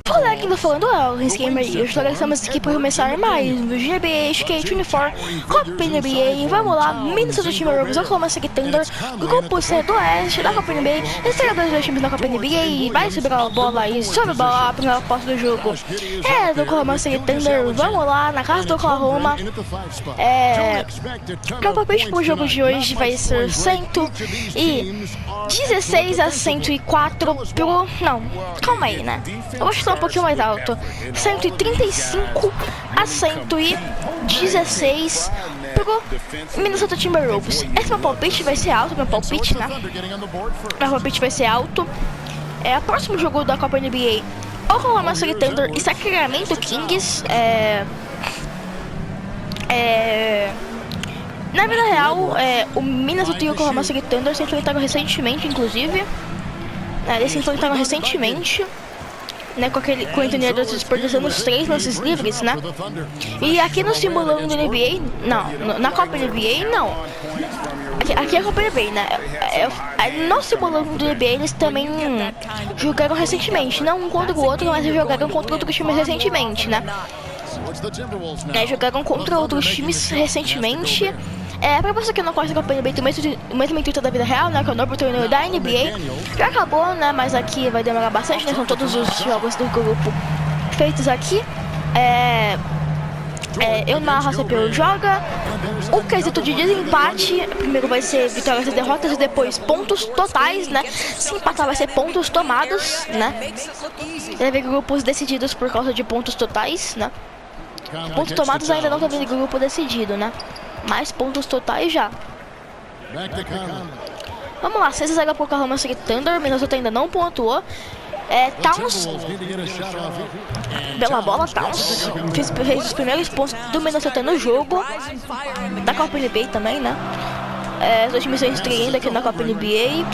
Olá, quem tá falando é o Gamer e hoje nós estamos aqui para começar mais um GBA Skate Uniform Copa NBA. Vamos lá, Minnesota Timberwolves, Oklahoma City Thunder, grupo C do Oeste da Copa NBA. Estreadores dos times da Copa NBA, vai subir a bola e sobe a bola, a primeira posse do jogo é do Oklahoma City Thunder. Vamos lá, na casa do Oklahoma. Meu palpite pro jogo de hoje vai ser 116 a 104 pro... Não, calma aí, né? Eu vou chutar um pouquinho mais alto. 135 a 116 pro Minnesota Timberwolves. Esse meu palpite vai ser alto, meu palpite, né? Meu palpite vai ser alto. O próximo jogo da Copa NBA, Oklahoma City Thunder e Sacramento Kings. Na vida real, o Minnesota e o Oklahoma City Thunder se enfrentaram recentemente, inclusive. Eles se enfrentaram recentemente, né, com o Anthony Edwards desperdiçando os 3 lances livres, né? E aqui no simulando do NBA, não, na Copa NBA, não. Aqui é a Copa NBA, né? No simulando do NBA, eles também jogaram recentemente. Não um contra o outro, mas jogaram contra outros times recentemente, né? Jogaram contra outros times recentemente. Pra você que não conhece a Copa NBA, tem o mesmo intuito da vida real, né? Que é o novo torneio da NBA. Já acabou, né? Mas aqui vai demorar bastante, né? São todos os jogos do grupo feitos aqui. Eu narro, a CPU joga. O quesito de desempate, primeiro vai ser vitórias e derrotas e depois pontos totais, né? Se empatar vai ser pontos tomados, né? Deve haver grupos decididos por causa de pontos totais, né? Pontos tomados ainda não teve grupo decidido, né? Mais pontos totais já. Vamos lá, 6-0 pro Oklahoma City Thunder. Minnesota ainda não pontuou. Towns, bela bola, Towns fez os primeiros pontos do Minnesota no jogo da Copa NBA também, né? Os dois times estão estreando aqui na Copa NBA.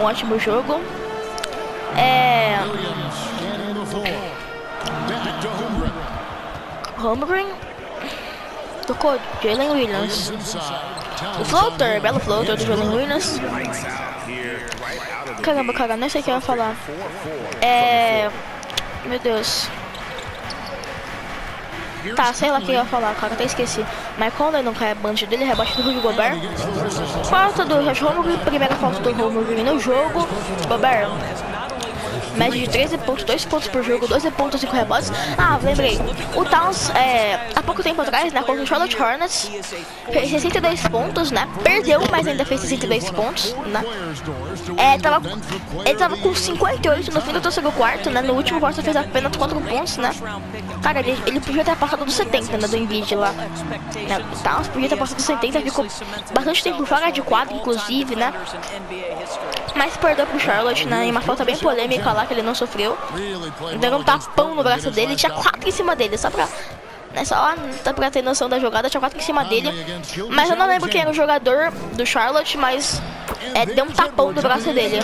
Um ótimo jogo. Holmgren tocou Jalen Williams. O floater, belo floater do Jalen Williams. Caramba, cara, nem sei o que eu ia falar. Meu Deus. Tá, sei lá o que eu ia falar, cara, até esqueci. Mas quando ele não cai a banda dele, rebate do Rudy Gobert. Falta do Josh Holmgren, primeira falta do Holmgren no jogo. Gobert, média de 13 pontos, 2 pontos por jogo, 12 pontos, 5 rebotes. Lembrei. O Towns, há pouco tempo atrás, né, contra o Charlotte Hornets, fez 62 pontos, né? Perdeu, mas ainda fez 62 pontos, né? Ele tava com 58 no fim do terceiro quarto, né? No último quarto fez apenas 4 pontos, né? Cara, ele podia ter passado dos 70, né, do Embiid lá. O Towns podia ter passado dos 70, ficou bastante tempo fora de quadro, inclusive, né? Mas perdeu pro Charlotte, né? Em uma falta bem polêmica lá que ele não sofreu. Deram um tapão no braço dele, tinha 4 em cima dele, só pra ter noção da jogada, tinha 4 em cima dele. Mas eu não lembro quem era o jogador do Charlotte, mas deu um tapão no braço dele.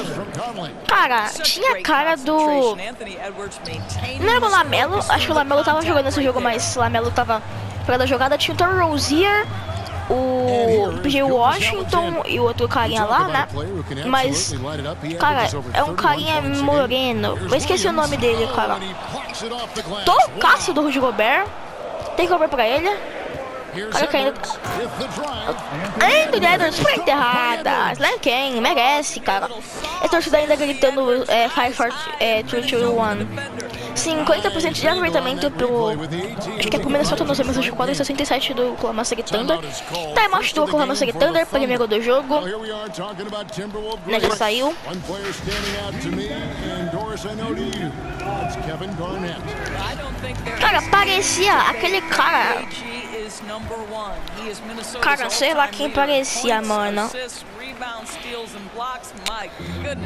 Cara, tinha cara do... Não era o Lamelo, acho que o Lamelo tava jogando esse jogo, mas o Lamelo tava fora da jogada. Tinha o Terry Rozier, o PJ Washington e o outro carinha lá, né? Mas, cara, é um carinha moreno. Eu esqueci o nome dele, cara. Tocaço do Rudy Gobert. Tem que pra ele. Cara, caindo. Anthony Edwards foi enterrada. Slam quem? Merece, cara. A torcida ainda gritando 5-4-3-2-1. 50% de aproveitamento pro... Acho que é pro Minnesota nos arremessos de quadra e 67% do Oklahoma City Thunder. Timeout do Oklahoma City Thunder, primeiro do jogo. Já saiu. Cara, parecia aquele cara... Cara, sei lá quem parecia, mano.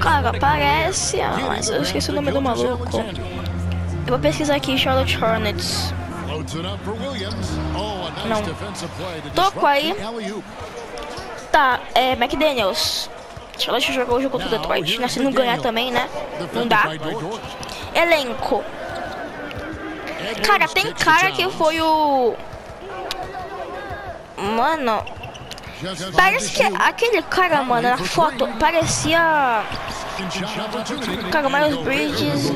Cara, parece... mas eu esqueci o nome do maluco. Eu vou pesquisar aqui, Charlotte Hornets. Não. Toco aí. Tá, McDaniels. Charlotte jogou o jogo contra o Detroit, né? Se não ganhar também, né? Não dá. Elenco. Cara, tem cara que foi o... Mano... Parece que aquele cara, mano, na foto, parecia... Cara, o Miles Bridges...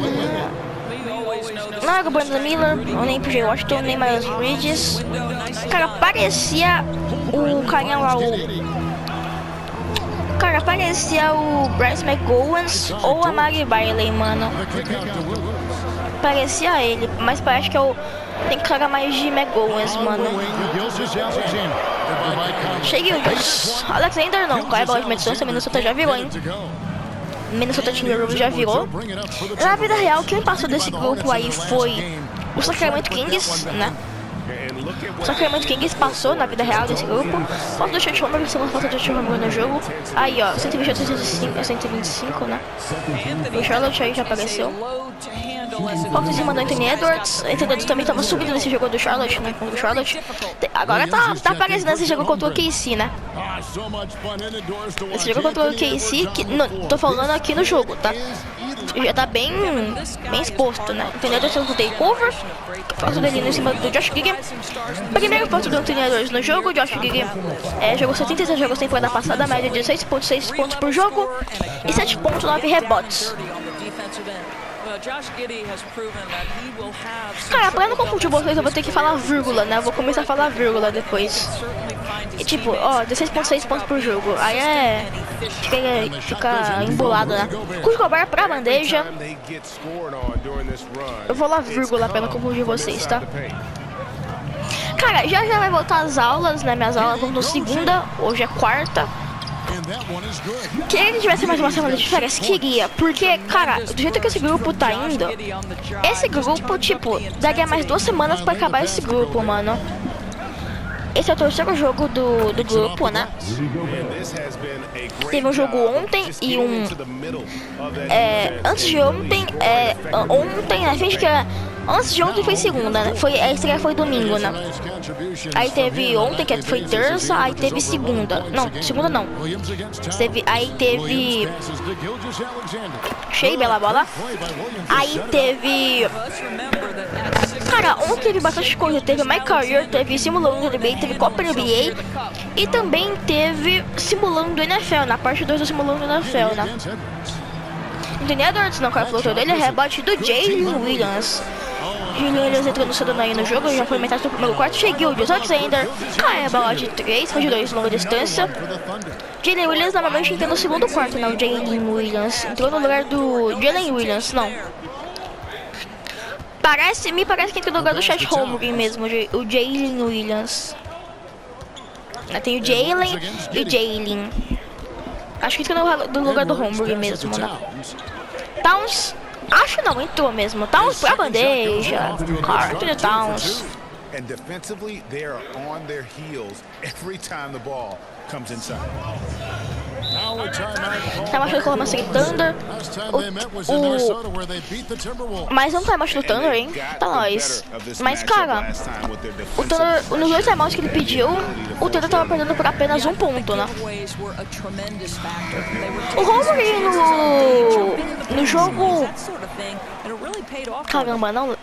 Não era o Brandon Miller, ou nem PJ Washington, nem Miles Bridges. Cara, parecia o carinha lá, Cara, parecia o Bryce McGowens ou a Mary Bailey, mano. Parecia ele, mas parece que tem cara mais de McGowens, mano. Cheguei o Alexander não, qual é a bola de medição? Minnesota já virou, hein? Minnesota Timberwolves já virou. Na vida real, quem passou desse grupo aí foi o Sacramento Kings, né? O Sacramento Kings passou na vida real desse grupo. Falta do Chet Holmgren, semana falta do Chet Holmgren no jogo. Aí, ó, 128, 125, né? O Charlotte aí já apareceu. Falta em cima do Anthony Edwards. Anthony Edwards também tava subindo nesse jogo do Charlotte, né? Contra o Charlotte. Agora tá aparecendo esse jogo contra o KC, né? Esse jogo contra o KC, que, tô falando aqui no jogo, tá? Já tá bem exposto, né? Anthony Edwards no takeover. Falta dele em cima do Josh Giddey. Primeiro ponto do Anthony Edwards no jogo. Josh Giddey jogou 76 jogos temporada passada, média de 6,6 pontos por jogo e 7,9 rebotes. Cara, pra não confundir vocês, eu vou ter que falar vírgula, né? Eu vou começar a falar vírgula depois. E tipo, ó, 16,6 pontos por jogo. Aí fica embolado, né? Cujo Gobert pra bandeja. Eu vou lá vírgula pra não confundir vocês, tá? Cara, já vai voltar as aulas, né? Minhas aulas vão na segunda, hoje é quarta. Queria que tivesse mais uma semana de férias, queria, porque, cara, do jeito que esse grupo tá indo, esse grupo, tipo, daria mais 2 semanas pra acabar esse grupo, mano. Esse é o terceiro jogo do grupo, né? Teve um jogo ontem e um... antes de ontem, ontem, a gente que era... Antes de ontem foi segunda, né? A estreia foi domingo, né? Aí teve ontem, que foi terça, aí teve segunda. Não, segunda não. Aí teve... Cheio, bela bola. Aí teve... Cara, ontem teve bastante coisa. Teve My Career, teve simulando do NBA, teve Copa NBA. E também teve simulando do NFL, na parte 2 do simulando do NFL, né? Anthony Edwards, não, cara, falou dele, rebote do Jalen Williams. Jalen Williams entrou no segundo aí no jogo, já foi metade do primeiro quarto. Cheguei o Alexander, cai a bola de 3, foi de 2 longa distância. Jalen Williams normalmente entrou no segundo quarto, né? O Jalen Williams entrou no lugar do Jalen Williams, não. Me parece que entrou no lugar do Chet Holmgren mesmo, o Jalen Williams. Tem o Jalen e o Jalen. Acho que entrou no lugar do Holmgren mesmo, né? Towns, acho não, entrou mesmo. Towns pra bandeja. Carter Towns. And defensively, they are on their heels every time the ball comes inside. Tá machucado com o Master Thunder. Mas não tá machucado o Thunder, hein? Tá nós. Mas, cara, o Thunder, nos 2 timeouts que ele pediu, o Thunder tava perdendo por apenas 1 ponto, né? O Holmgren no jogo... Caramba, não...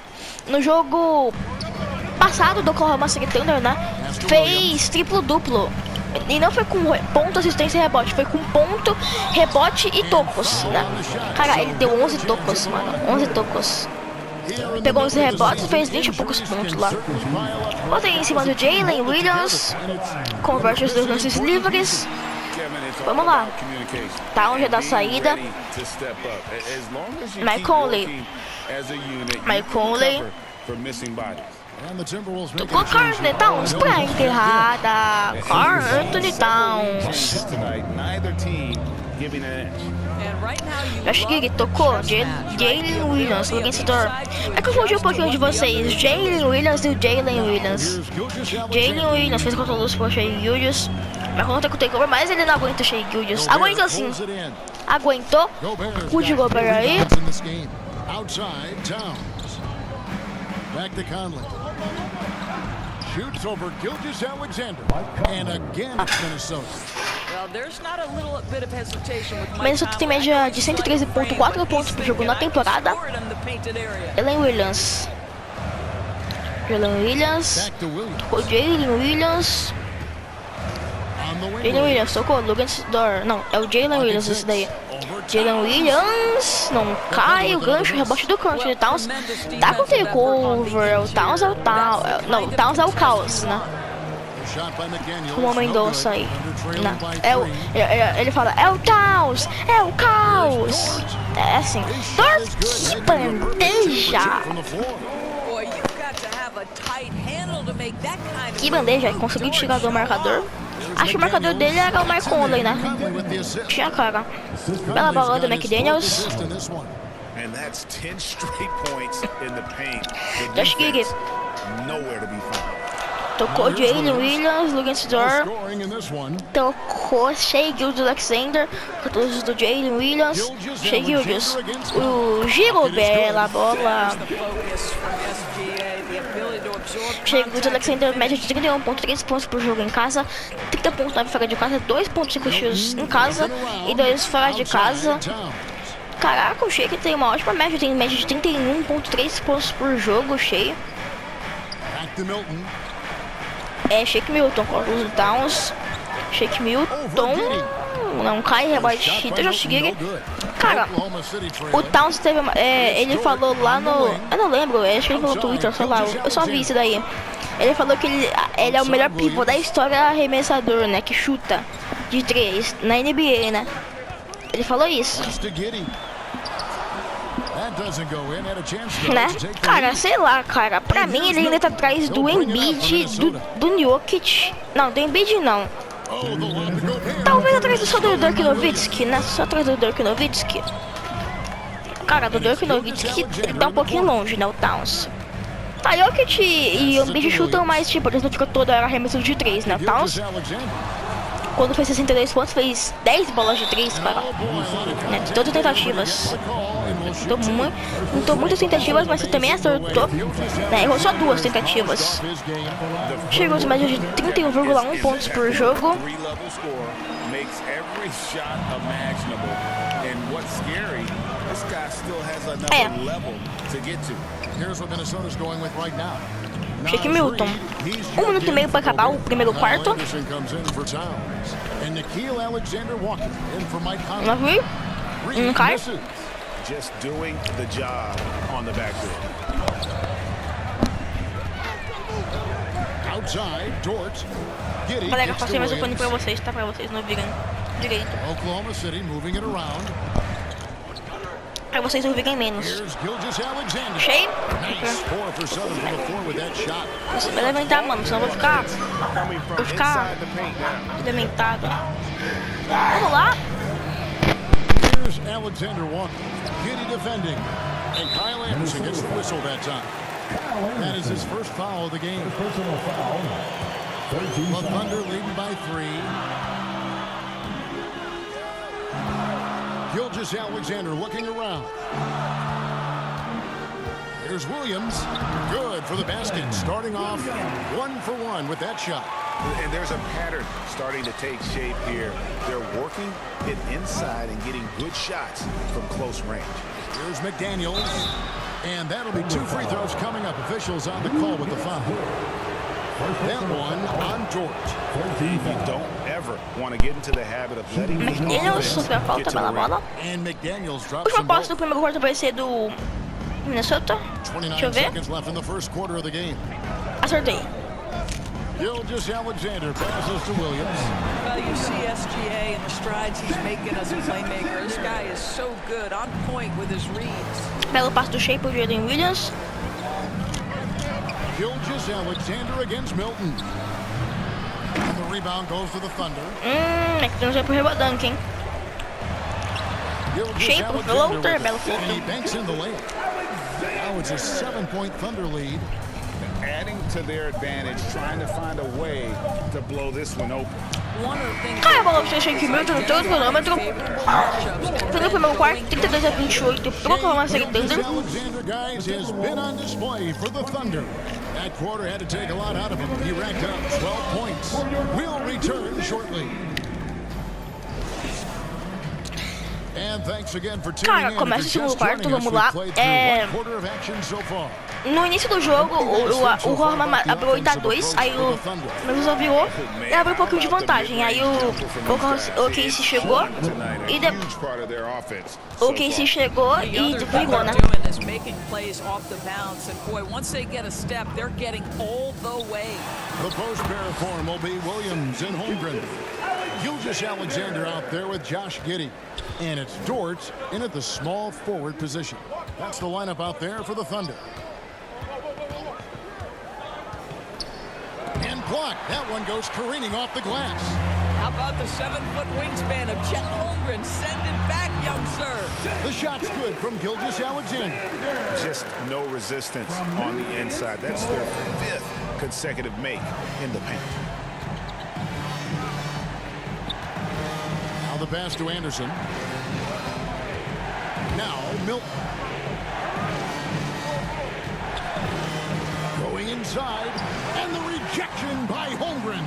No jogo passado do Oklahoma City Thunder, né? Fez triplo-duplo. E não foi com ponto, assistência e rebote. Foi com ponto, rebote e tocos, né? Cara, ele deu 11 tocos, mano. 11 tocos. Pegou 11 rebotes e fez 20 e poucos pontos lá. Botei em cima do Jalen Williams. Converte os 2 lances livres. Vamos lá. Tá onde é da saída. Mike Conley. Tocou Carter Towns pra enterrada. Carter Towns. Acho que ele tocou Jalen Williams, o vencedor. É que eu confundi um pouquinho de vocês. Jalen Williams e o Jalen Williams. Jalen Williams fez contra o Luz por Shea Gilgeous. Mas conta com o takeover, mas ele não aguenta o Shea Gilgeous. Aguentou sim. Aguentou. Cujo Gobert aí. Back to Conley. Shoots over Gilgeous Alexander. And again it's Minnesota. Minnesota tem média de 113,4 pontos por jogo na temporada. Jalen Williams. O Jalen Williams. Jalen Williams, tocou. Logan Sidor. Não, é o Jalen Williams esse daí. Jalen Williams não cai, o gancho, rebote do canto. O Towns tá com takeover. O Towns é o Towns. Não, o Towns é o caos, né? O Mendonça aí. Não, ele fala, é o Towns, é o caos. É assim, Dort bandeja. Que bandeja, conseguiu tirar do marcador. Acho que o marcador dele era o Mike Conley, né? Tinha cara. Bela bola do McDaniels. Josh Giddey. Tocou Jalen Williams, Lugens Dort. Tocou Shai Gilgeous-Alexander. Todos do Jalen Williams. Shai Gilgeous. O giro, bela bola. Shai Gilgeous-Alexander, média de 31,3 pontos por jogo em casa. 30,9 fora de casa. 2,5 tiros em casa e 2 fora de casa. Caraca, o Shai tem uma ótima média. Tem média de 31,3 pontos por jogo, Shai. É Shake Milton, o Towns. Shake Milton. Não cai, rebote do Josh Giddey. Cara, o Towns teve. Ele falou lá no. Eu não lembro, acho que ele falou no Twitter, sei lá. Eu só vi isso daí. Ele falou que ele é o melhor pivô da história arremessador, né? Que chuta de 3 na NBA, né? Ele falou isso. Né? Cara, sei lá, cara. Pra mim ele ainda tá atrás do Embiid, do Jokic. Não, do Embiid não. Talvez atrás só do Dirk Nowitzki, né? Só atrás do Dirk Nowitzki. Cara, do Dirk Nowitzki ele tá um pouquinho longe, né? O Towns. A Jokic e o Embiid chutam mais, tipo, eles não ficam toda hora arremessando de 3, né? O Towns, quando fez 62 pontos, fez 10 bolas de 3, cara. Né? Todas tentativas. Não muitas tentativas, mas você também acertou. Né? Errou só 2 tentativas. Chegou de média de 31,1 pontos por jogo. Shake Milton. 1 minuto e meio para acabar o primeiro quarto. Não cai. Just doing the job on the backboard. Outside, Dort. Galera, passei mais um fone pra vocês, tá? Pra vocês não virem direito. Oklahoma City moving it around. Pra vocês não virem menos. Shai. Você vai levantar, mano, senão eu vou ficar dementado. Vamos lá. Alexander Walker, Giddey defending, and Kyle Anderson gets the whistle that time. That is his first foul of the game. Personal foul. The Thunder leading by 3. Gilgeous-Alexander looking around. Here's Williams, good for the basket, starting off 1 for 1 with that shot. And there's a pattern starting to take shape here. They're working it inside and getting good shots from close range. Here's McDaniels, and that'll be 2 free throws coming up. Officials on the call with the foul. That one on Dort. You don't ever want to get into the habit of letting McDaniels sofreu a falta pela bola. And McDaniels drops Última posse do primeiro quarto vai ser do Minnesota. Deixa eu ver. left in the first quarter of the game. Acertei. Gilgeous-Alexander passes to Williams. Well, you see SGA and the strides he's making as a playmaker. This guy is so good, on point with his reads. Belo passo do Shai pro Jalen Williams. Gilgeous-Alexander against Milton. And the rebound goes to the Thunder. McDaniels vai pro rebodank, hein? Shai pro floater, belo And he floater. banks in the layup. Now it's a 7-point Thunder lead. adding to their advantage, trying to find a way to blow this one open. Cai a bola pro Shake Milton no todo cronômetro. Pelo primeiro quarto, 32-28 pro Oklahoma City Thunder. Alexander, guys, has been on display for the Thunder. That quarter had to take a lot out of him. He racked up 12 points. We'll return shortly. Cara, começa o segundo quarto, vamos lá. No início do jogo, o Roman abriu 8-2, aí o Medusa virou e abriu um pouquinho de vantagem. Aí o Casey chegou e o Casey chegou e virou, né? The post pair form will be Williams and Holmgren. Gilgeous Alexander out there with Josh Giddey. And it's Dort in at the small forward position. That's the lineup out there for the Thunder. And blocked. That one goes careening off the glass. How about the 7-foot wingspan of Chet Holmgren? Send it back, young sir. The shot's good from Gilgeous Alexander. Just no resistance on the inside. That's their 5th consecutive make in the paint. Now the pass to Anderson. Now Milton. Going inside, and the rejection by Holmgren.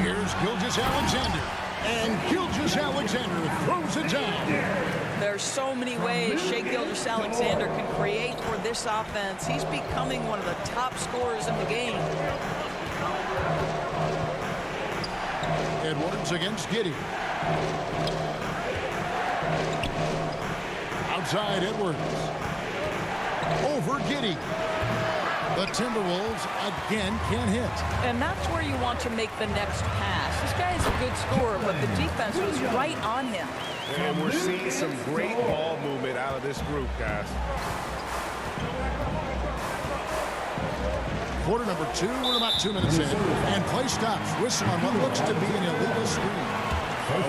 Here's Gilgeous Alexander, and Gilgeous Alexander throws it down. There's so many ways Shai Gilgeous-Alexander can create for this offense. He's becoming one of the top scorers in the game. Edwards against Giddey. Outside Edwards. Over Giddey. The Timberwolves again can't hit. And that's where you want to make the next pass. This guy is a good scorer, but the defense was right on him. And we're seeing some great ball movement out of this group, guys. Quarter number 2, we're about 2 minutes in. And play stops. Whistle on what looks to be an illegal screen.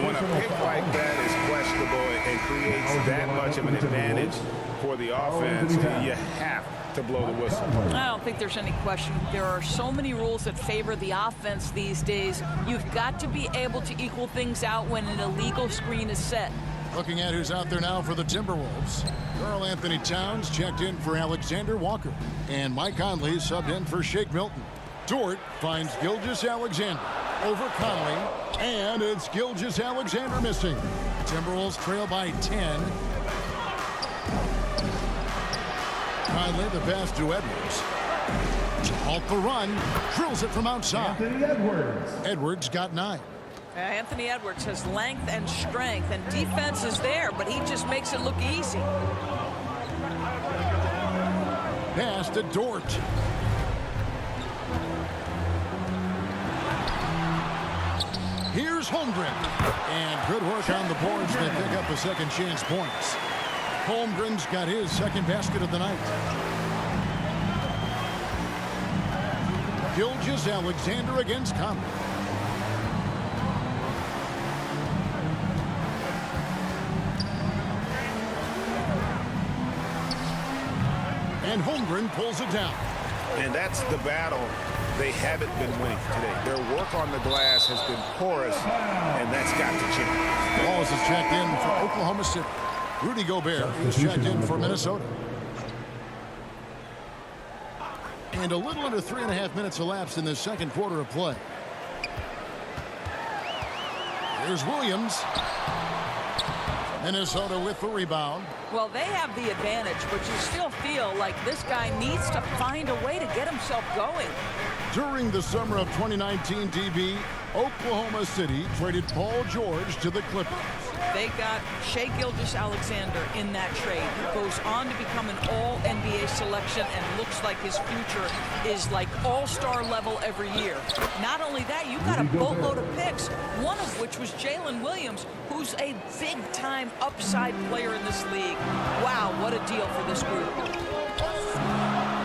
When a pick like that is questionable and creates that much of an advantage for the offense, you have to blow the whistle. I don't think there's any question. There are so many rules that favor the offense these days. You've got to be able to equal things out when an illegal screen is set. Looking at who's out there now for the Timberwolves. Karl Anthony Towns checked in for Alexander Walker. And Mike Conley subbed in for Shake Milton. Dort finds Gilgeous Alexander over Conley. And it's Gilgeous Alexander missing. Timberwolves trail by 10. Conley, the pass to Edwards. To halt the run. Drills it from outside. Edwards got 9. Anthony Edwards has length and strength, and defense is there, but he just makes it look easy. Pass to Dort. Here's Holmgren. And good work on the boards. They pick up the second chance points. Holmgren's got his second basket of the night. Gilgeous Alexander against Conley. And Holmgren pulls it down. And that's the battle they haven't been winning today. Their work on the glass has been porous, and that's got to change. Walls is checked in for Oklahoma City. Rudy Gobert is checked in for Minnesota. And a little under 3.5 minutes elapsed in the second quarter of play. Here's Williams. Minnesota with the rebound. Well, they have the advantage, but you still feel like this guy needs to find a way to get himself going. During the summer of 2019, DB, Oklahoma City traded Paul George to the Clippers. They got Shai Gilgeous-Alexander in that trade, who goes on to become an all-NBA selection and looks like his future is like all-star level every year. Not only that, you got a boatload of picks, one of which was Jalen Williams, who's a big-time upside player in this league. Wow, what a deal for this group.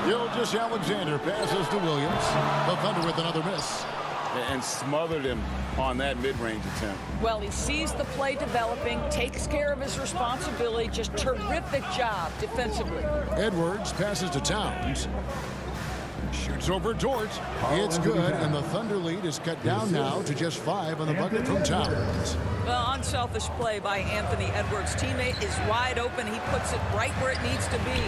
Gilgeous-Alexander passes to Williams. The Thunder with another miss. And smothered him on that mid-range attempt. Well, he sees the play developing, takes care of his responsibility. Just terrific job defensively. Edwards passes to Towns. Shoots over Dort. It's good, and the Thunder lead is cut down now to just 5 on the bucket from Towns. Well, unselfish play by Anthony Edwards. Teammate is wide open. He puts it right where it needs to be.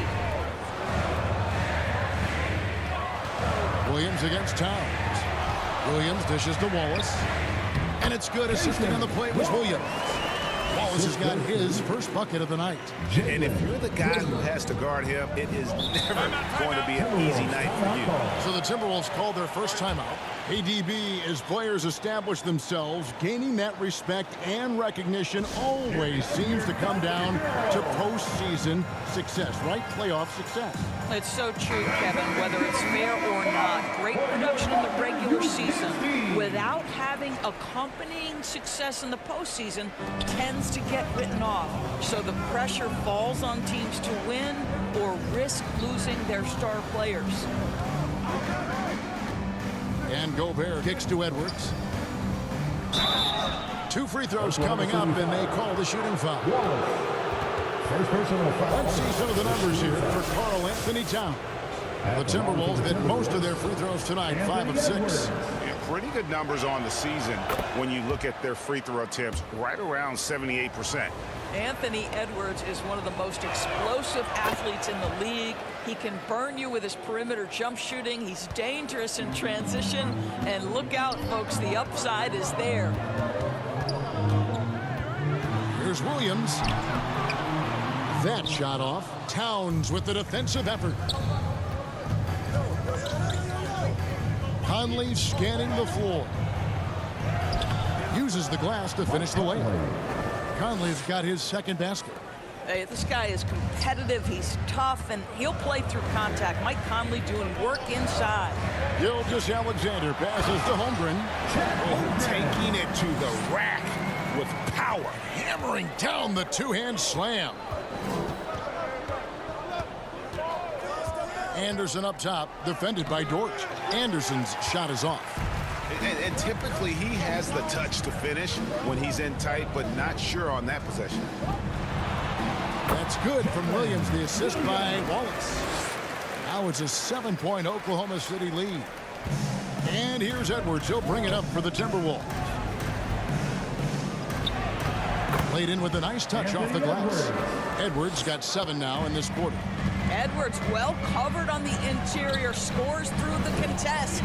Williams against Towns. Williams dishes to Wallace. And it's good. Assisting on the play was Williams. Wallace has got his first bucket of the night. And if you're the guy who has to guard him, it is never going to be an easy night for you. So the Timberwolves called their first timeout. ADB, as players establish themselves, gaining that respect and recognition always seems to come down to postseason success, right? Playoff success. It's so true, Kevin, whether it's fair or not. Great production in the regular season without having accompanying success in the postseason tends to get written off. So the pressure falls on teams to win or risk losing their star players. And Gobert kicks to Edwards. 2 free throws coming up, and they call the shooting foul. Let's see some of the numbers here for Karl Anthony Towns. The Timberwolves hit most of their free throws tonight, 5 of 6. Yeah, pretty good numbers on the season when you look at their free throw attempts, right around 78%. Anthony Edwards is one of the most explosive athletes in the league. He can burn you with his perimeter jump shooting. He's dangerous in transition. And look out, folks, the upside is there. Here's Williams. That shot off. Towns with the defensive effort. Conley scanning the floor. Uses the glass to finish the layup. Conley's got his second basket. Hey, this guy is competitive. He's tough, and he'll play through contact. Mike Conley doing work inside. Gilgeous-Alexander passes to Holmgren. Taking it to the rack with power. Hammering down the two-hand slam. Anderson up top, defended by Dort. Anderson's shot is off. And typically he has the touch to finish when he's in tight, but not sure on that possession. That's good from Williams, the assist by Wallace. Now it's a 7-point Oklahoma City lead. And here's Edwards. He'll bring it up for the Timberwolves. Played in with a nice touch off the glass. Edwards got 7 now in this quarter. Edwards well covered on the interior, scores through the contest.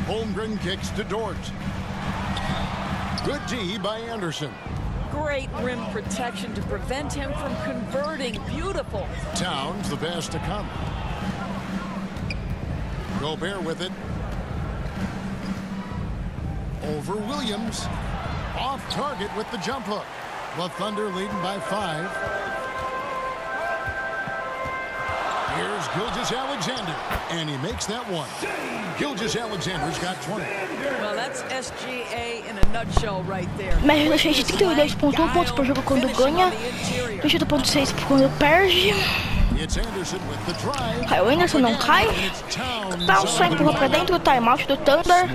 Holmgren kicks to Dort. Good D by Anderson. Great rim protection to prevent him from converting. Beautiful. Towns, the pass to come. Gobert with it. Over Williams. Off target with the jump hook. The Thunder leading by 5. Here's Gilgeous-Alexander, and he makes that one. Gilgeous-Alexander's got 20. Well, that's SGA in a nutshell right there. Média da gente 32,1 pontos por jogo quando ganha, 28,6 quando perde. It's Anderson with the drive. Aí o Anderson não cai. Towns só empurra pra dentro, timeout do Thunder.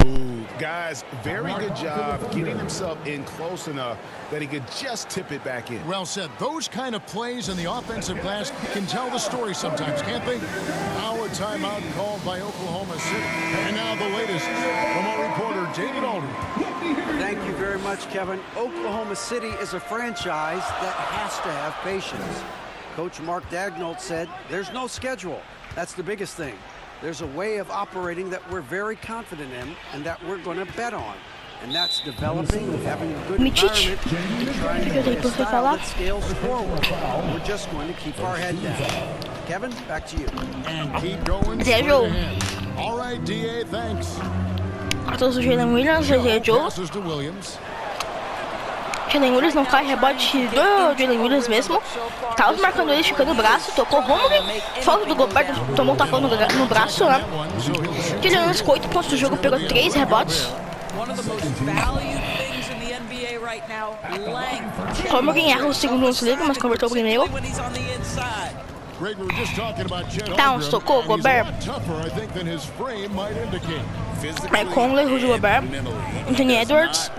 Guys, very good job getting himself in close enough that he could just tip it back in. Well said. Those kind of plays in the offensive glass can tell the story sometimes, can't they? Now a timeout called by Oklahoma City. And now the latest from our reporter, David Aldridge. Thank you very much, Kevin. Oklahoma City is a franchise that has to have patience. Coach Mark Daigneault said there's no schedule. That's the biggest thing. There's a way of operating that we're very confident in and that we're going to bet on. And that's developing, having a good environment, and trying to play a style that scales forward. We're just going to keep our head down. Kevin, back to you. And keep going. All right, DA, thanks. Todos o Jalen Williams, Joe. Passes to Williams. Jalen Williams não cai, rebote do Jalen Williams mesmo. Towns marcando ele, esticando o braço, tocou o Holmgren. Falta do Gobert, tomou um tapão no braço, né? Jalen Williams com 8 pontos do jogo, pegou 3 rebotes. Holmgren erra o segundo lance livre, mas converteu o primeiro. Towns tocou, Gobert. Aí Conley, Rudy Gobert, Anthony Edwards.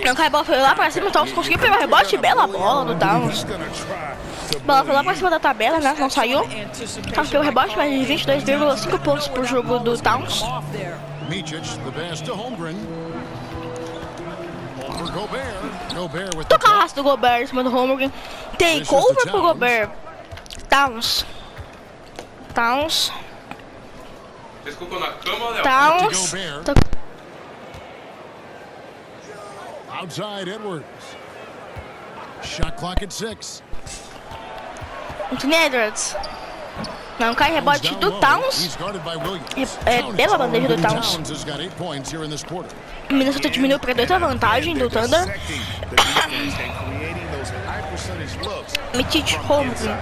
Não cai, a bola foi lá pra cima, o Towns conseguiu pegar o rebote, bela bola do Towns. A bola foi lá pra cima da tabela, né? Não saiu. Towns pegou o rebote, mas de 22,5 pontos por jogo do Towns. Toca a raça do Gobert em cima do Holmgren. Takeover pro Gobert. Towns. Outside Edwards. Shot clock at 6. Anthony Edwards. Não cai rebote do Towns. Pela bandeja do Towns. Minnesota diminuiu para 2 a vantagem do Thunder. Mitch Holmgren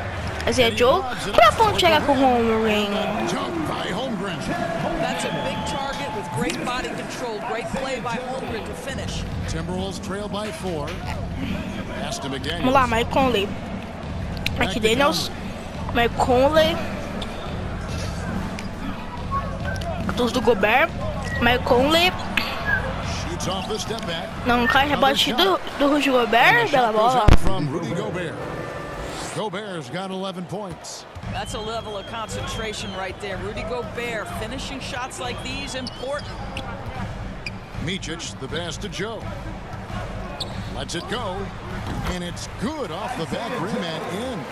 azedou pra ponte chegar com o Holmgren. That's a big target with great body control. Great play by Holmgren to finish. Timberwolves trail by 4. Vamos lá, Mike Conley. Mike Daniels. Mike Conley. Todos do Gobert. Mike Conley. Não cai rebote do Rudy Gobert. Bela bola. Gobert's got 11 points. That's a level of concentration right there. Rudy Gobert finishing shots like these important. Micic, the pass to Joe. Lets it go, and it's good off the back rim and in.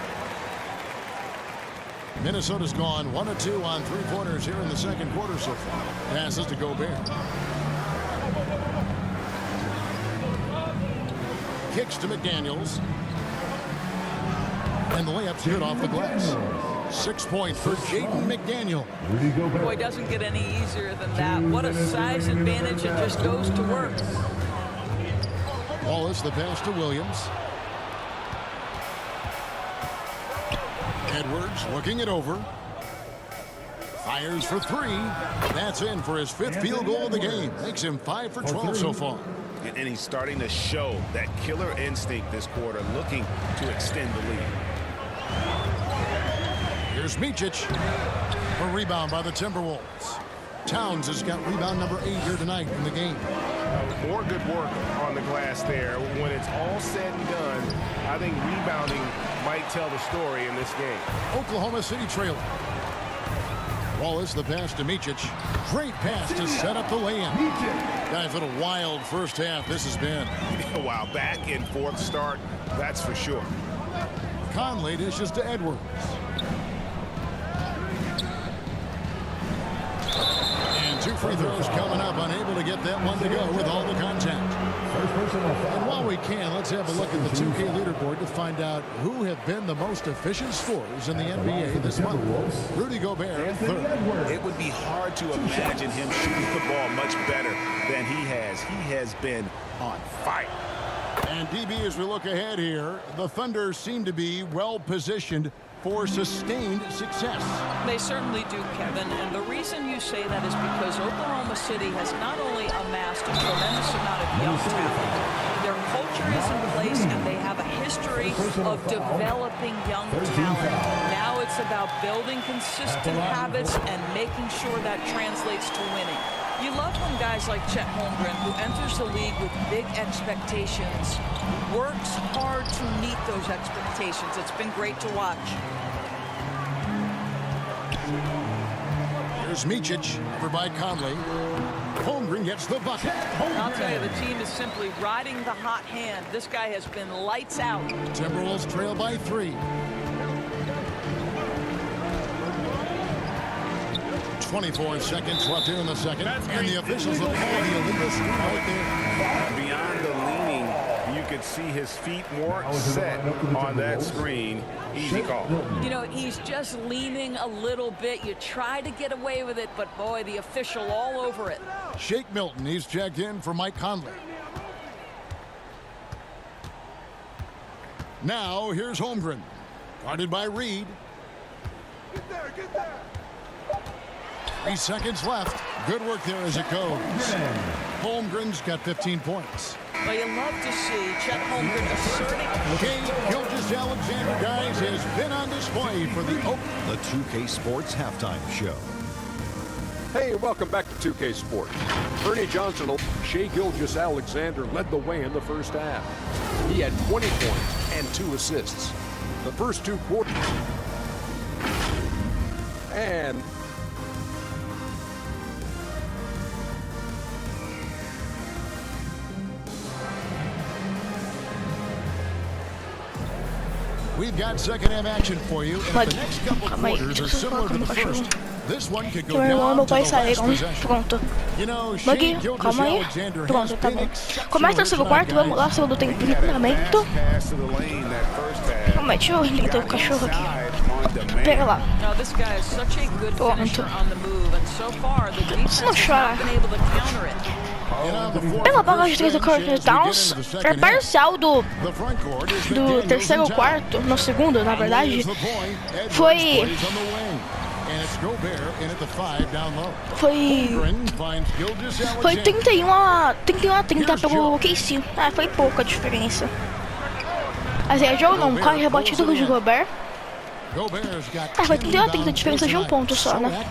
Minnesota's gone 1 of 2 on 3-pointers here in the second quarter so far. Passes to Gobert. Kicks to McDaniels. And the layup's good off the glass. 6 points for Jaden McDaniel. Boy, it doesn't get any easier than that. What a size advantage, and just goes to work. Wallace, the pass to Williams. Edwards looking it over. Fires for 3. That's in for his 5th field goal of the game. Makes him 5 for 12 so far. And he's starting to show that killer instinct this quarter, looking to extend the lead. Here's Micic. A rebound by the Timberwolves. Towns has got rebound number 8 here tonight in the game. More good work on the glass there. When it's all said and done, I think rebounding might tell the story in this game. Oklahoma City trailing. Wallace, the pass to Micic. Great pass to set up the lay-in. Guys, what a wild first half this has been. Wow, back in fourth start, that's for sure. Conley dishes to Edwards. And 2 free throws coming up, unable to get that one to go with all the contact. And while we can, let's have a look at the 2K leaderboard to find out who have been the most efficient scorers in the NBA this month. Rudy Gobert, 3rd. It would be hard to imagine him shooting the ball much better than he has. He has been on fire. And DB, as we look ahead here, the Thunder seem to be well positioned for sustained success. They certainly do, Kevin, and the reason you say that is because Oklahoma City has not only amassed a tremendous amount of young talent, their culture is in place and they have a history of developing young talent. Now it's about building consistent habits and making sure that translates to winning. You love when guys like Chet Holmgren, who enters the league with big expectations, works hard to meet those expectations. It's been great to watch. Here's Micic, over by Conley. Holmgren gets the bucket. I'll tell you, the team is simply riding the hot hand. This guy has been lights out. Timberwolves trail by 3. 24 seconds left here in the second, and the officials have called the illegal screen right there. Beyond the leaning, you could see his feet more set on that screen. Easy call. You know, he's just leaning a little bit. You try to get away with it, but boy, the official all over it. Shake Milton, he's checked in for Mike Conley. Now, here's Holmgren, guarded by Reed. Get there, get there. 3 seconds left. Good work there as it goes. Holmgren's got 15 points. Well, you love to see Chet Holmgren asserting. Shai Gilgeous-Alexander, guys, has been on display for the 2K Sports Halftime Show. Hey, welcome back to 2K Sports. Ernie Johnson, Shai Gilgeous-Alexander led the way in the first half. He had 20 points and 2 assists. The first 2 quarters. And we've got second half action for you. And the next couple quarters are similar to the first. Que meu irmão e meu pai saíram. Pronto. Buggy, calma aí. Pronto, tá bom. Começa o terceiro quarto, vamos lá, segundo tempo de treinamento. Calma aí, deixa eu alimentar o cachorro aqui. Pega lá. Pronto. Você não chora. Pela bola de 3 do Curtis Downs, é parcial do terceiro quarto, no segundo, na verdade, foi 31 a 30 pelo KC. Foi pouca diferença. Mas é jogo não, corre rebote do Rudy Gobert. Foi 31 a 30, diferença de um ponto só, né?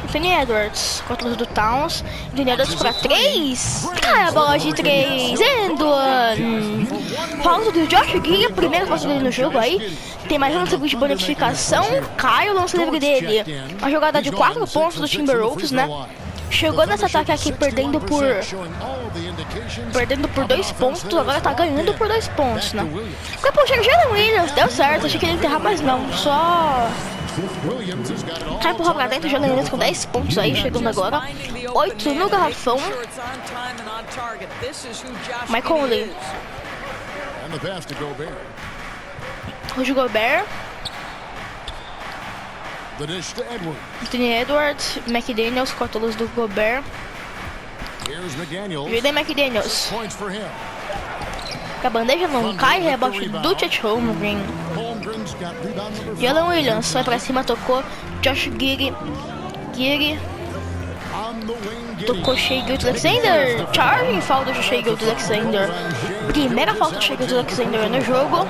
Anthony Edwards, contra do Towns. Anthony Edwards pra 3. A bola de 3. Falta do Josh Giddey, a primeira falta dele no jogo aí. Tem mais um lance de bonificação. Cai o lance livre dele. Uma jogada de 4 pontos do Timberwolves, né? Chegou nesse ataque aqui perdendo por 2 pontos. Agora tá ganhando por 2 pontos, né? Porque, poxa, o Jalen Williams deu certo. Achei que ele ia enterrar, mas não. Só cai empurrar pra dentro, Jalen Williams com 10 pontos aí, chegando agora. 8 no garrafão. Michael Lee. Rudy Gobert. Anthony Edwards. McDaniels, corta a luz do Gobert. Jaden McDaniels. A bandeja não cai, rebote do Chet Holmgren. Jalen Williams vai pra cima, tocou. Josh Giddey. Tocou Shai Gilgeous-Alexander. Charging falta do Shai Gilgeous-Alexander. Primeira falta do Shai Gilgeous-Alexander no jogo.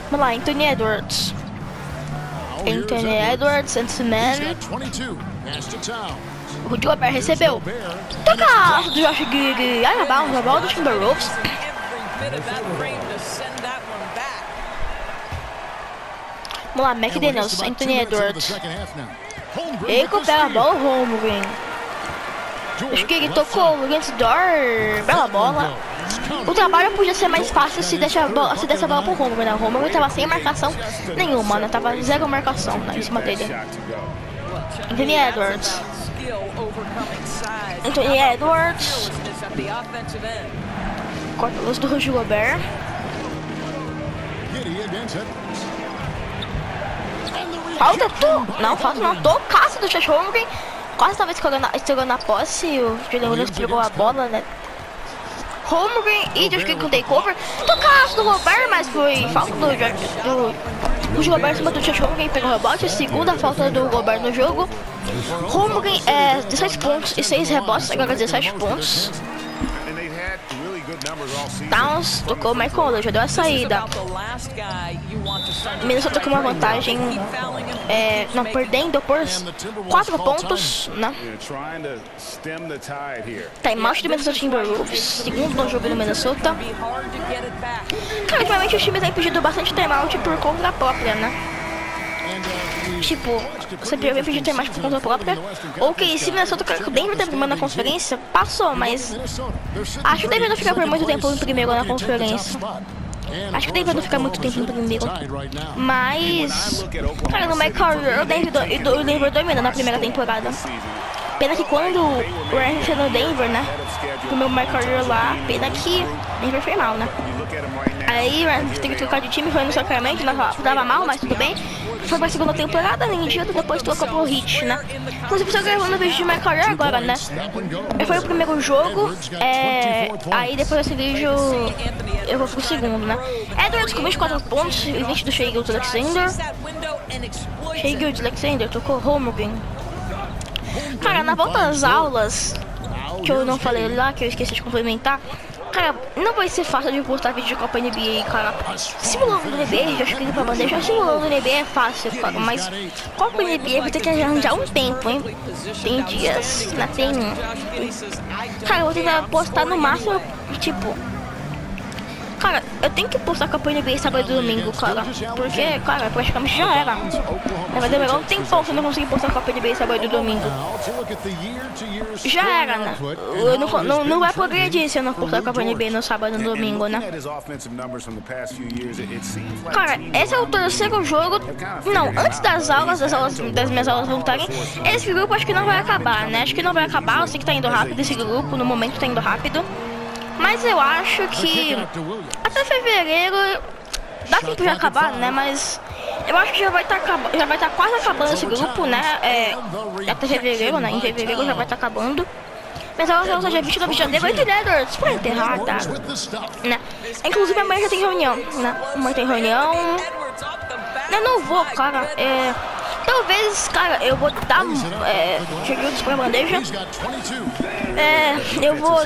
Vamos lá, Anthony Edwards. Anti-Man. O Rudy Gobert recebeu. Toca do Josh Giddey. Ai, a bola do Timberwolves. Vamos lá, McDaniels, Anthony Edwards. Ele recupera a bola, Holmgren. Acho que ele tocou against door. Bela bola. O trabalho podia ser mais fácil se desse a bola pro Holmgren, né? O Holmgren tava sem marcação nenhuma, né? Tava 0 marcação, né, em cima dele. Anthony Edwards. Corta a luz do Rudy Gobert. Falta tu? Não, falta não. Tocaço do Chet Holmgren. Quase tava estourando a posse. O Jalen Williams pegou a bola, né? Holmgren e Josh Giddey com takeover. Tocaço do Gobert, mas foi falta do Gobert em cima do Chet Holmgren, pegou o rebote. Segunda falta do Gobert no jogo. Holmgren 17 pontos e 6 rebotes, agora 17 pontos. Towns tocou o Michael Lee, já deu a saída. Minnesota com uma vantagem, não, perdendo por 4 pontos, né? Timeout do Minnesota Timberwolves, segundo no jogo do Minnesota. Cara, ultimamente os times têm pedido bastante timeout por conta própria, né? Tipo, você vem pedir timeout por conta própria. Ou que se Minnesota o Denver tem primeiro na conferência, passou, mas acho que o Denver não ficar por muito tempo em primeiro na conferência. Acho que o Denver não fica muito tempo em primeiro. Mas, cara, no my career, o Denver domina na primeira temporada. Pena que quando o Ryan foi no Denver, né? O meu my career lá, pena que o Denver foi mal, né? Aí o Ryan teve que trocar de time, foi no Sacramento, tava mal, mas tudo bem. Foi pra segunda temporada, nem dia, depois trocou pro Hit, né? Inclusive, estou gravando o vídeo de my career agora, né? Foi o primeiro jogo, aí depois desse vídeo eu vou pro segundo, né? Edwards com 24 pontos, 20 do Shai Gilgeous-Alexander. Shai Gilgeous-Alexander tocou Holmgren. Cara, na volta às aulas, que eu não falei lá, que eu esqueci de complementar, cara, não vai ser fácil de postar vídeo de Copa NBA, cara. Simulando no NBA, já escrevi pra bandeja, simulando no NBA é fácil, cara, mas Copa NBA vai ter que arranjar um tempo, hein? Tem dias, né? Cara, eu vou tentar postar no máximo, tipo... Cara, eu tenho que postar Copa NBA sábado e domingo, cara. Porque, cara, praticamente já era. Vai demorar um tempão se eu não conseguir postar Copa NBA sábado e domingo. Já era, né? Não vai progredir se eu não postar Copa NBA no sábado e no domingo, né? Cara, esse é o terceiro jogo. Não, antes das minhas aulas voltarem, esse grupo acho que não vai acabar, né? Acho que não vai acabar, eu sei que tá indo rápido esse grupo, no momento tá indo rápido. Mas eu acho que até fevereiro dá tempo de acabar, né? Mas eu acho que já vai estar quase acabando esse grupo, né? Até fevereiro, né? Em fevereiro já vai estar acabando. Mas agora vamos dia 29 de janeiro, vai ter Netherlands pra enterrar, tá? Né? Inclusive amanhã já tem reunião, né? Amanhã tem reunião. Eu não vou, cara. Talvez, cara, eu vou dar joguinhos pra bandeja.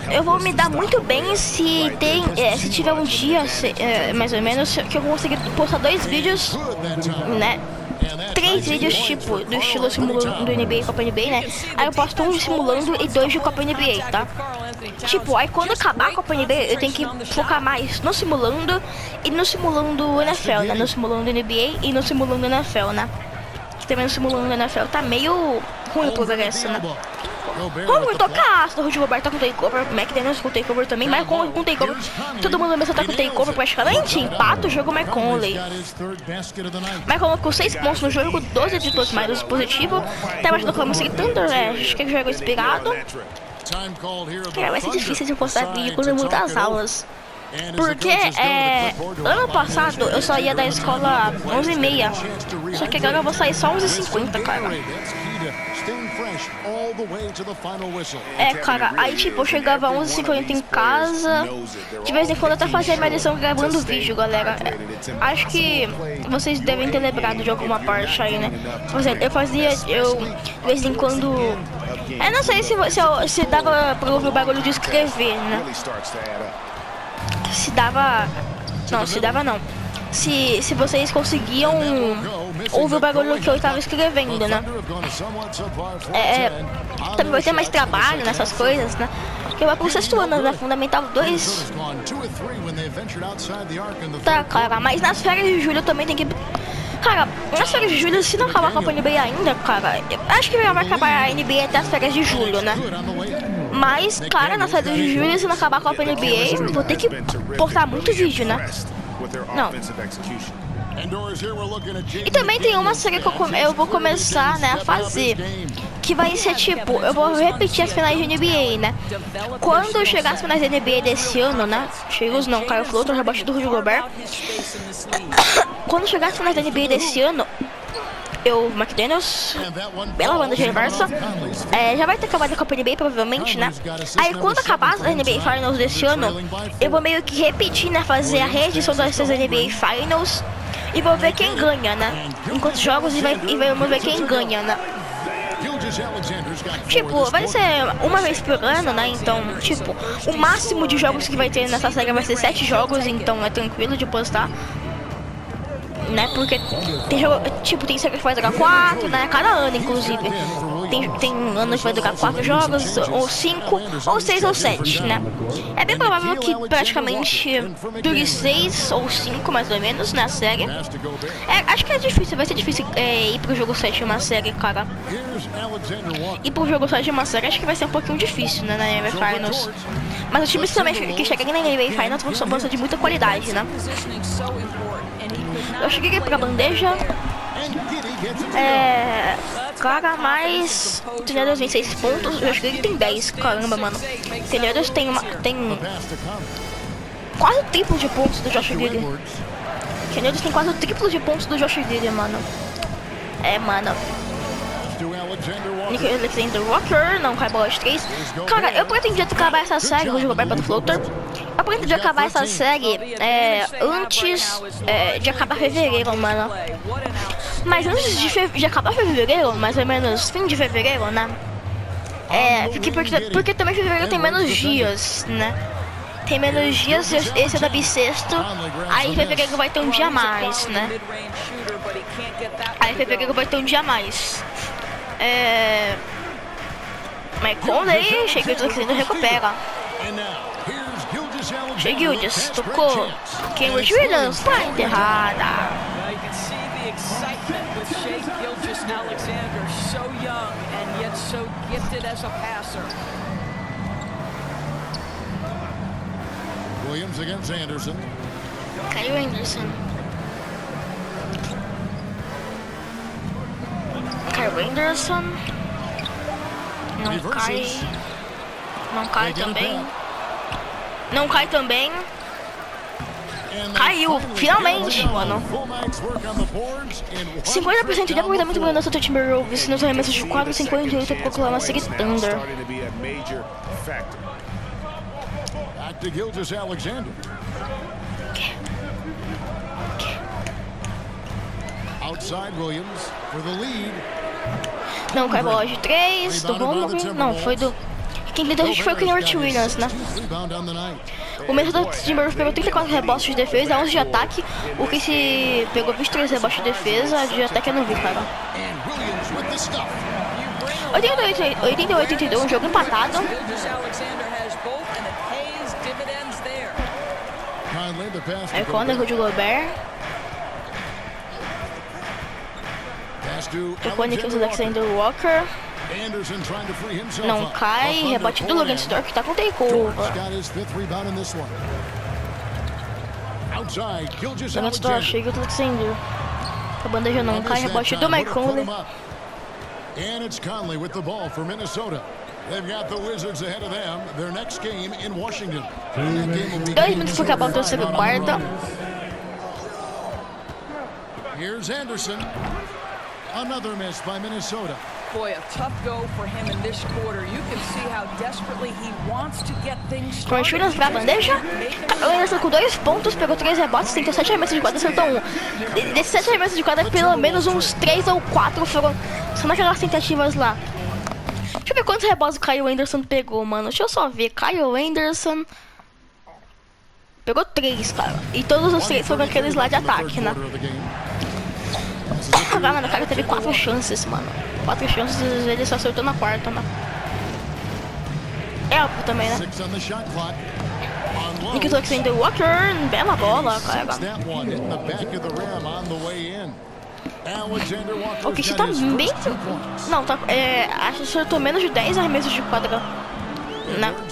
Eu vou me dar muito bem se tiver um dia, mais ou menos, que eu conseguir postar 2 vídeos, né? 3 vídeos, tipo, do estilo simulando do NBA e Copa NBA, né? Aí eu posto 1 simulando e 2 de Copa NBA, tá? Tipo, aí quando acabar a Copa NBA, eu tenho que focar mais no simulando e no simulando NFL, né? No simulando NBA e no simulando NFL, né? Também no simulando NFL tá meio ruim o progresso, né? Como tocar ácido, o Rudy Gobert tá com takeover, o McDaniels com takeover também, mas com takeover, todo mundo mesmo tá com takeover praticamente, empata o jogo McConley. McConley com 6 pontos no jogo, 12 de todos mais positivo, tá mais do Oklahoma City Thunder, acho que ele jogou inspirado. Vai ser difícil de postar vídeo com muitas aulas. Porque ano passado eu só ia da escola 11h30, só que agora eu vou sair só 11h50, cara. Cara, aí tipo, eu chegava 11h50 em casa. De vez em quando eu até fazia minha lição gravando vídeo, galera. Acho que vocês devem ter lembrado de alguma parte aí, né? Por exemplo, eu de vez em quando... Eu não sei se dava pra ouvir o bagulho de escrever, né? Se dava não. Se vocês conseguiam ouvir o bagulho que eu tava escrevendo, né? Também vai ter mais trabalho nessas coisas, né? Que eu vou pro 6º ano, né? Fundamental 2. Tá, cara, mas nas férias de julho também tem que... Cara, nas férias de julho, se não acabar a Copa NBA ainda, cara, acho que já vai acabar a NBA até as férias de julho, né? Mas, cara, nas férias de julho, se não acabar a Copa NBA, vou ter que postar muito vídeo, né? Não. E também tem uma série que eu vou começar, né, a fazer, que vai ser tipo, eu vou repetir as finais de NBA, né? Quando chegar as finais de NBA desse ano, né? Cheios não, Caio Flotter, rebote do Rudy Gobert. Quando chegar as finais da NBA desse ano, McDaniels, bela banda de reversa, já vai ter acabado a Copa NBA provavelmente, né? Aí quando acabar as NBA Finals desse ano, eu vou meio que repetir, né? Fazer a reedição dessas NBA Finals e vou ver quem ganha, né? Em quantos jogos e vamos ver quem ganha, né? Tipo, vai ser uma vez por ano, né? Então, tipo, o máximo de jogos que vai ter nessa série vai ser 7 jogos, então é tranquilo de postar, né? Porque tem jogo, tipo, tem série que vai durar 4, né? Cada ano, inclusive. Tem anos que vai durar 4 jogos, ou 5, ou 6 ou 7, né? É bem provável que praticamente dure 6 ou 5, mais ou menos, na série. Acho que é difícil, vai ser difícil ir pro jogo 7 de uma série, cara. Ir pro jogo 7 de uma série acho que vai ser um pouquinho difícil, né, na NBA Finals. Mas os times também que chegarem na NBA Finals vão ser de muita qualidade, né? Eu cheguei pra bandeja. Cara, mas Timberwolves tem 6 pontos. Eu acho que ele tem 10. Caramba, mano. Timberwolves tem quase o triplo de pontos do Josh Giddey. Timberwolves tem quase o triplo de pontos do Josh Giddey, mano. Mano. Alexander Walker, não cai bola de 3. Cara, eu pretendia acabar essa série, vou jogar para o Floater. Eu pretendia acabar essa série antes de acabar fevereiro, mano. Mas antes de acabar fevereiro, mais ou menos fim de fevereiro, né? Porque também fevereiro tem menos dias, né? Tem menos dias, esse é da bissexto. Aí fevereiro vai ter um dia a mais, né? Aí fevereiro vai ter um dia a mais. McConley, chega do que recupera. Shea Gilgeous tocou. Cambridge Williams tá enterrada. You can see the excitement with Shea Gilgeous Alexander, so young and yet so gifted as a passer. Williams against Anderson. Caiu Anderson. Caiu Anderson. Não cai. Não cai também. Não cai também. Caiu, finalmente, mano. 50% de aproveitamento do Minnesota Timberwolves nos arremessos de 4 e 58 para Oklahoma City Thunder. Back to Gilgeous Alexander. Outside Williams for the lead. Não, cai bola de 3 do Romulo. Não, foi do... Quem tentou a gente foi o Kenneth Williams, né? O Minnesota Timberwolves pegou 34 rebotes de defesa, 11 de ataque. O que se pegou 23 rebotes de defesa, de ataque eu não vi, cara. 88-82, um jogo empatado. Aí Conner, Rudy Gobert. Tocou Nicholas Alexander Walker. Não cai, rebote do Logan Stork que tá com takeover. Logan Stork, chega o Alexander. A bandeja não cai, rebote do Mike Conley. And it's Conley with the ball for Minnesota. They've got the Wizards ahead of them. Their next game in Washington. 2 minutos para acabar o terceiro quarto. Here's Anderson. Another miss by Minnesota. Boy, a tough go for him in this quarter. You can see how desperately he wants to get things Com as Williams pra bandeja. O Anderson com 2 pontos, pegou 3 rebotes, tentou 7 arremessos de quadra, acertou 1. Desses 7 arremessos de quadra, pelo menos uns 3 ou 4 foram só naquelas tentativas lá. Deixa eu ver quantos rebotes o Kyle Anderson pegou, mano. Deixa eu só ver. Kyle Anderson pegou 3, cara. E todos os 3 foram aqueles lá de ataque, né? Agora, mano, o cara teve 4 chances, mano. 4 chances, ele só acertou na quarta, né? É óbvio também, né? Nicholas Alexander Walker, bela bola, cara. O que tá bem... Não, tá... acho que acertou menos de 10 arremessos de quadra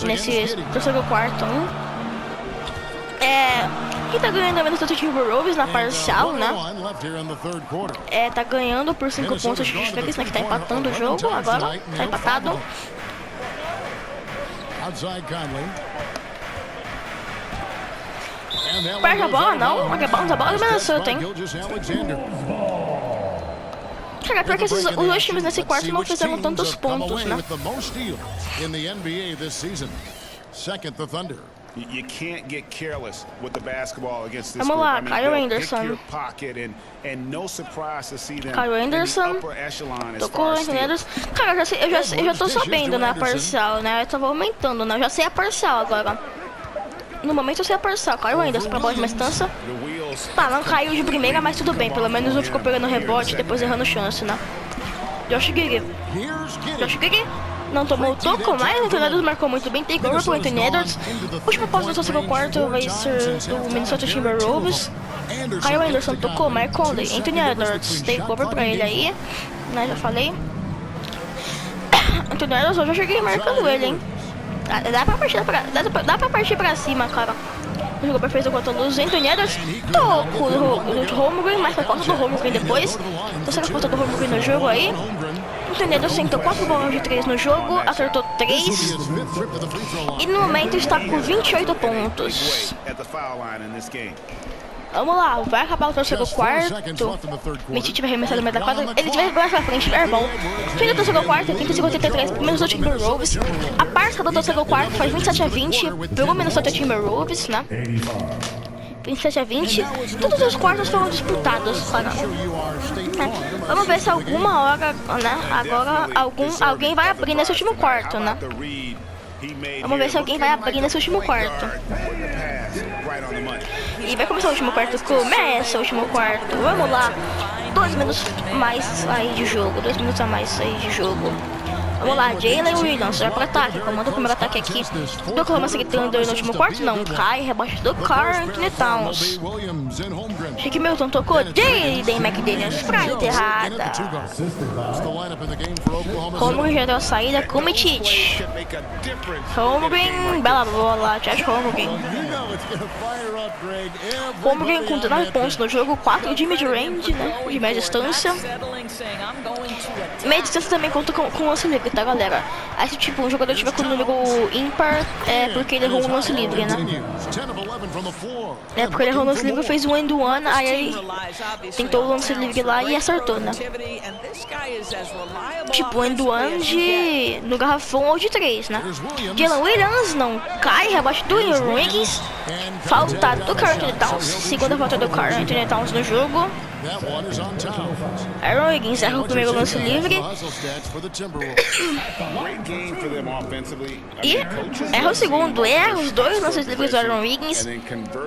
nesse terceiro quarto, né? Quem tá ganhando é o Minnesota Timberwolves na parcial, né? Tá ganhando por 5 pontos de diferença, né? Que tá empatando o jogo agora. Tá empatado. Perde a bola, não. Acabamos a bola do Minnesota, hein? Cara, pior que os dois times nesse quarto não fizeram tantos pontos, né? You can't get careless with the basketball against this Vamos lá, group. Kyle Anderson. Kyle Anderson. Tocou Anthony Anderson. Cara, eu já tô sabendo, né, a parcial, né? Eu tava aumentando, né? Eu já sei a parcial agora. No momento eu sei a parcial. Kyle Anderson pra bola de mais distância. Tá, não caiu de primeira, mas tudo bem. Pelo menos não ficou pegando rebote e depois errando chance, né? Josh Giddey. Não tomou o toco, mas o Anthony Edwards marcou muito bem. Take over pro Anthony Edwards. Última pausa do segundo quarto vai ser do Minnesota Timberwolves. Kyle Anderson tocou, Mike Conley, Anthony Edwards. Take over pra ele aí, né? Já falei. Anthony Edwards, eu já cheguei marcando ele, hein? Dá pra partir pra cima, cara. O jogo perfeito contra o Anthony Edwards. Toco do Holmgren, mas foi falta do Holmgren depois. Terceira falta do Holmgren no jogo aí. Anthony Edwards tentou 4 bolas de 3 no jogo, acertou 3. E no momento está com 28 pontos. Vamos lá, vai acabar o terceiro quarto. Mitch tiver arremessado no meio da quadra. Ele tiver mais pra frente, airball. Fim do terceiro quarto, 35-83 pro Minnesota Timberwolves. A parça do terceiro quarto faz 27-20 pro Minnesota Timberwolves, né? 27-20. Todos os quartos foram disputados, cara. Vamos ver se alguma hora, né? Agora alguém vai abrir nesse último quarto, né? Vamos ver se alguém vai abrir nesse último quarto. E vai começar o último quarto. Começa o último quarto. Vamos lá. 2 minutos mais aí de jogo. 2 minutos a mais aí de jogo. Vamos lá, Jalen Williams, vai pro ataque. Comanda o primeiro ataque aqui. Do Oklahoma City Thunder no último quarto? Não, cai, rebote do Karl Anthony Towns. Shake Milton tocou, Jaden McDaniels pra enterrada. Holmgren já deu a saída com o Mitchell. Holmgren, bela bola, Josh Holmgren. Holmgren com 19 pontos no jogo, 4 de mid-range, né, de média distância. Média distância também conta com lance livre, tá, galera? Aí se tipo, um jogador tiver com o número ímpar, é porque ele errou um lance livre, né? É porque ele errou um lance livre, fez um end one, aí ele tentou o lance livre lá e acertou, né? Tipo, end one de no garrafão ou de 3, né? Jalen Williams não cai, rebate do Wiggins. Falta do Karl Anthony Towns, segunda falta do Karl Anthony Towns no jogo. Aaron Wiggins erra o primeiro lance livre e erra o segundo, erra os 2 lances livres do Aaron Wiggins.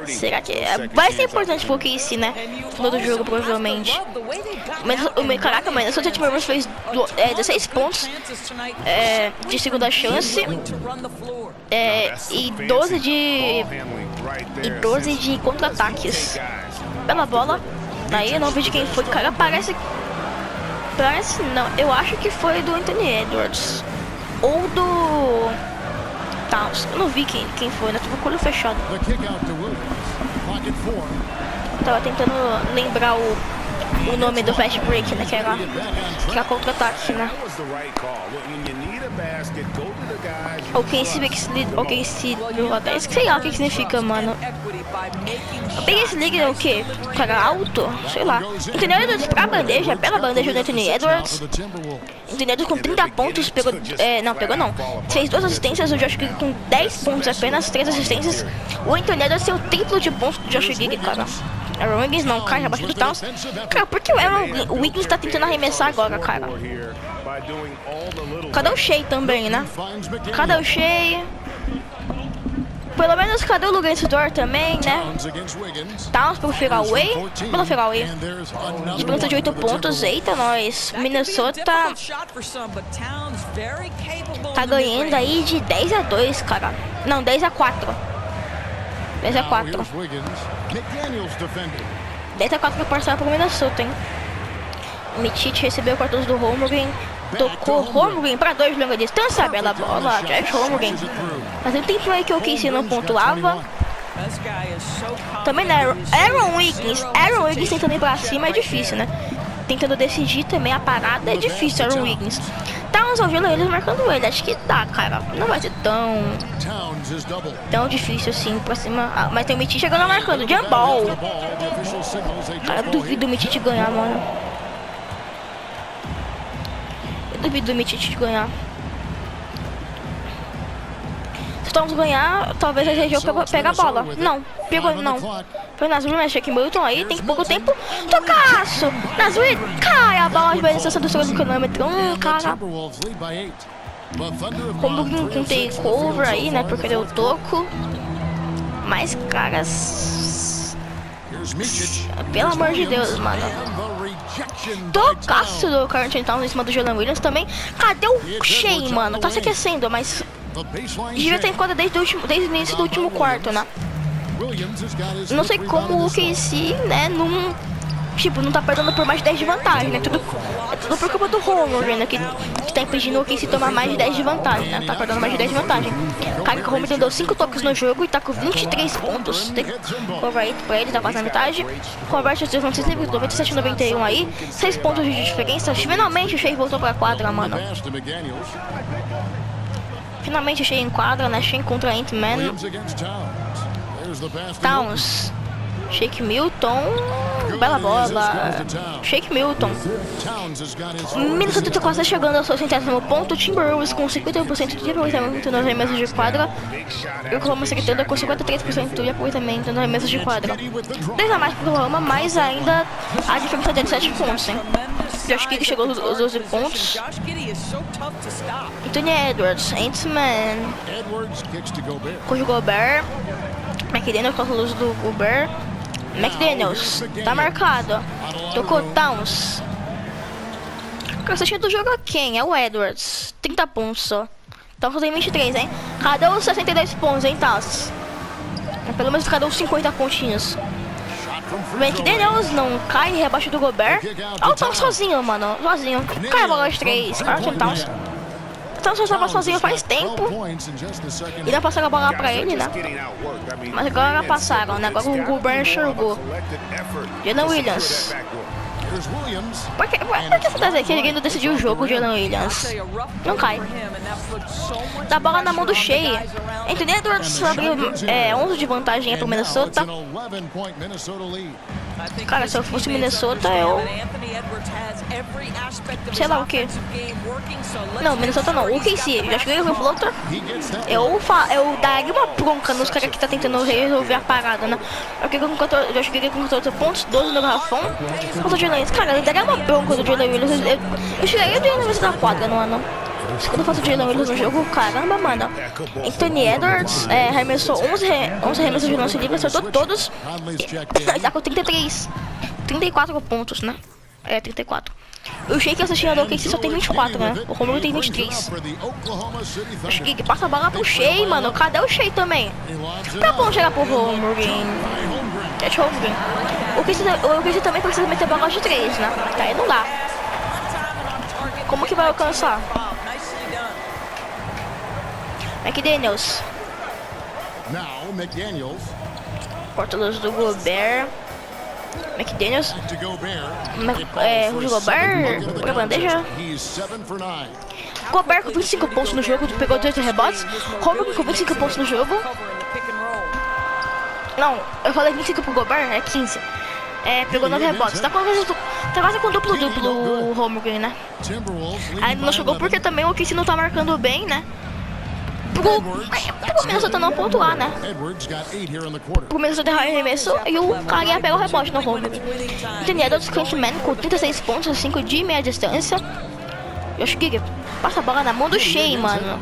Será que vai ser importante pro KC, né? No final do jogo, provavelmente. Caraca, mano, o Timberwolves fez 16 pontos de segunda chance e 12 de contra-ataques. Pela bola. Aí eu não vi de quem foi, cara, parece não, eu acho que foi do Anthony Edwards ou do Towns, eu não vi quem foi, né, tô com o olho fechado. Tava tentando lembrar o nome do fast break, né, que era contra-ataque, né. OKC Big sei lá o que significa, mano. Eu peguei esse liga o que? Cara alto? Sei lá. Anthony Edwards pra bandeja, pela bandeja do Anthony Edwards. Anthony Edwards com 30 pontos, pegou. Não. Fez 2 assistências, o Josh Giddey com 10 pontos apenas, 3 assistências. O Anthony Edwards tem o triplo de pontos do Josh Giddey, cara. Aaron Wiggins não cai, abaixo do Towns. Cara, por que o Wiggins tá tentando arremessar agora, cara? Cadê o Shea também, né? Cadê o Shea? Pelo menos cadê o Lugansdor também, né? Towns pelo Fairway. Diferença de 8 pontos. Eita, nós. Minnesota tá ganhando aí de 10-2, cara. Não, 10-4. 10-4. 10-4 pra parcial pro Minnesota, hein? Mitchell recebeu o cartão do Holmgren. Tocou Holmgren pra 2 de longa distância. Bela bola, Josh Holmgren. Mas tem tempo aí que o KC não pontuava. Também né, Aaron Wiggins tentando ir pra cima é difícil, né? Tentando decidir também a parada é difícil, Aaron Wiggins. Tá uns ouvindo eles marcando ele, acho que dá, cara. Não vai ser tão difícil assim pra cima. Mas tem o Mitchell chegando marcando, jump ball. Cara, duvido o Mitchell ganhar, mano. Duvido do Mitchell ganhar. Se vamos ganhar, talvez a região pega a bola. Não, pegou não. Foi Nasri, mas Shake Milton aí, tem pouco tempo. Tocaço! Nasri, cai a bola de distância do segundo cronômetro. Cara. Como com takeover aí, né? Porque deu toco. Mas, caras. Pelo amor de Deus, mano. Tocaço do Karl Anthony Towns em cima do Jalen Williams também. Cadê o Shea, mano? Tá se aquecendo, mas devia ter em quadra desde o início do último quarto, né? Não sei como o KC, né, não tá perdendo por mais de 10 de vantagem, né? Tudo por culpa do Holmgren, né? Que tá impedindo o KC tomar mais de 10 de vantagem, né? Tá perdendo mais de 10 de vantagem. Cara, o Holmgren deu 5 toques no jogo e tá com 23 pontos. Tem convert pra ele, tá quase na metade. Convert os seus lances livres, 97-91 aí. 6 pontos de diferença. Finalmente o Shea voltou pra quadra, mano. Finalmente o Shea em quadra, né? Shea contra Ant-Man. Towns. Shake Milton. Bela bola. Shake Milton. Minnesota tá quase chegando ao seu 100º ponto. Timberwolves com 51% de aproveitamento nos arremessos de quadra. E o Oklahoma City Thunder com 53% de aproveitamento nos arremessos de quadra. 10 a mais pro Oklahoma, mas ainda a diferença é de 7 pontos, hein? Josh Giddey chegou aos 12 pontos. Anthony Edwards, Ant-Man. Coach Gobert. McDaniels com a luz do Gobert. McDaniels, tá marcado. Tocou Towns. Cara, você tinha do jogo quem? É o Edwards. 30 pontos só. Então tem 23, hein? Cadê os 62 pontos, hein, Tass? Pelo menos cadê os 50 pontinhos? McDaniels não cai, rebaixo do Gobert. Olha o Towns sozinho, mano. Sozinho. Cai a bola de 3. Cara, o Towns. O Towns já estava sozinho faz tempo. E não passaram a bola pra ele, né? Mas agora passaram, né? Agora o Gobert enxergou. Jalen Williams. Por que você tá dizendo que ele não decidiu o jogo, Jalen Williams? Não cai. Dá a bola na mão do Shea. Anthony Edwards abriu 11 de vantagem pro Minnesota. Cara, se eu fosse Minnesota, eu... sei lá o que. Não, Minnesota não. O KC, já cheguei no floater. Eu daria uma bronca nos caras que tá tentando resolver a parada, né? Eu cheguei com 14 pontos, 12 no garrafão. Contra o Jalen, cara, ele daria uma bronca do Jalen Williams. Eu chegaria do Jalen Williams na quadra, não é não? Quando eu faço o Jalen Williams no jogo, caramba, mano. Anthony Edwards arremessou 11 arremessos de lance livre, acertou todos. E tá com 34 pontos, né? 34. O Shea assistindo ao KC só tem 24, né? O Romulo tem 23. Acho que passa a bola pro Shea, mano. Cadê o Shea também? Pra bom chegar pro Romulo. O KC também precisa meter bola de 3, né? Aí não dá. Como que vai alcançar? McDaniels. Porta-luz do Gobert. McDaniels. O Gobert pra bandeja. Gobert com 25 pontos no jogo, pegou 18 rebotes. Romulo com 25 pontos no jogo. Não, eu falei 25 pro Gobert, é 15. Pegou 9 rebotes. Tá quase com duplo-duplo o Romulo, né? Ainda não chegou porque também o KC não tá marcando bem, né? Pro Minnesota não pontuar, né? Pro Minnesota errar o arremesso e o cara ia pegar o rebote no Romulo. Anthony Edwards, Clintman com 36 pontos, 5 de meia distância. Eu acho que passa a bola na mão do Shea, mano.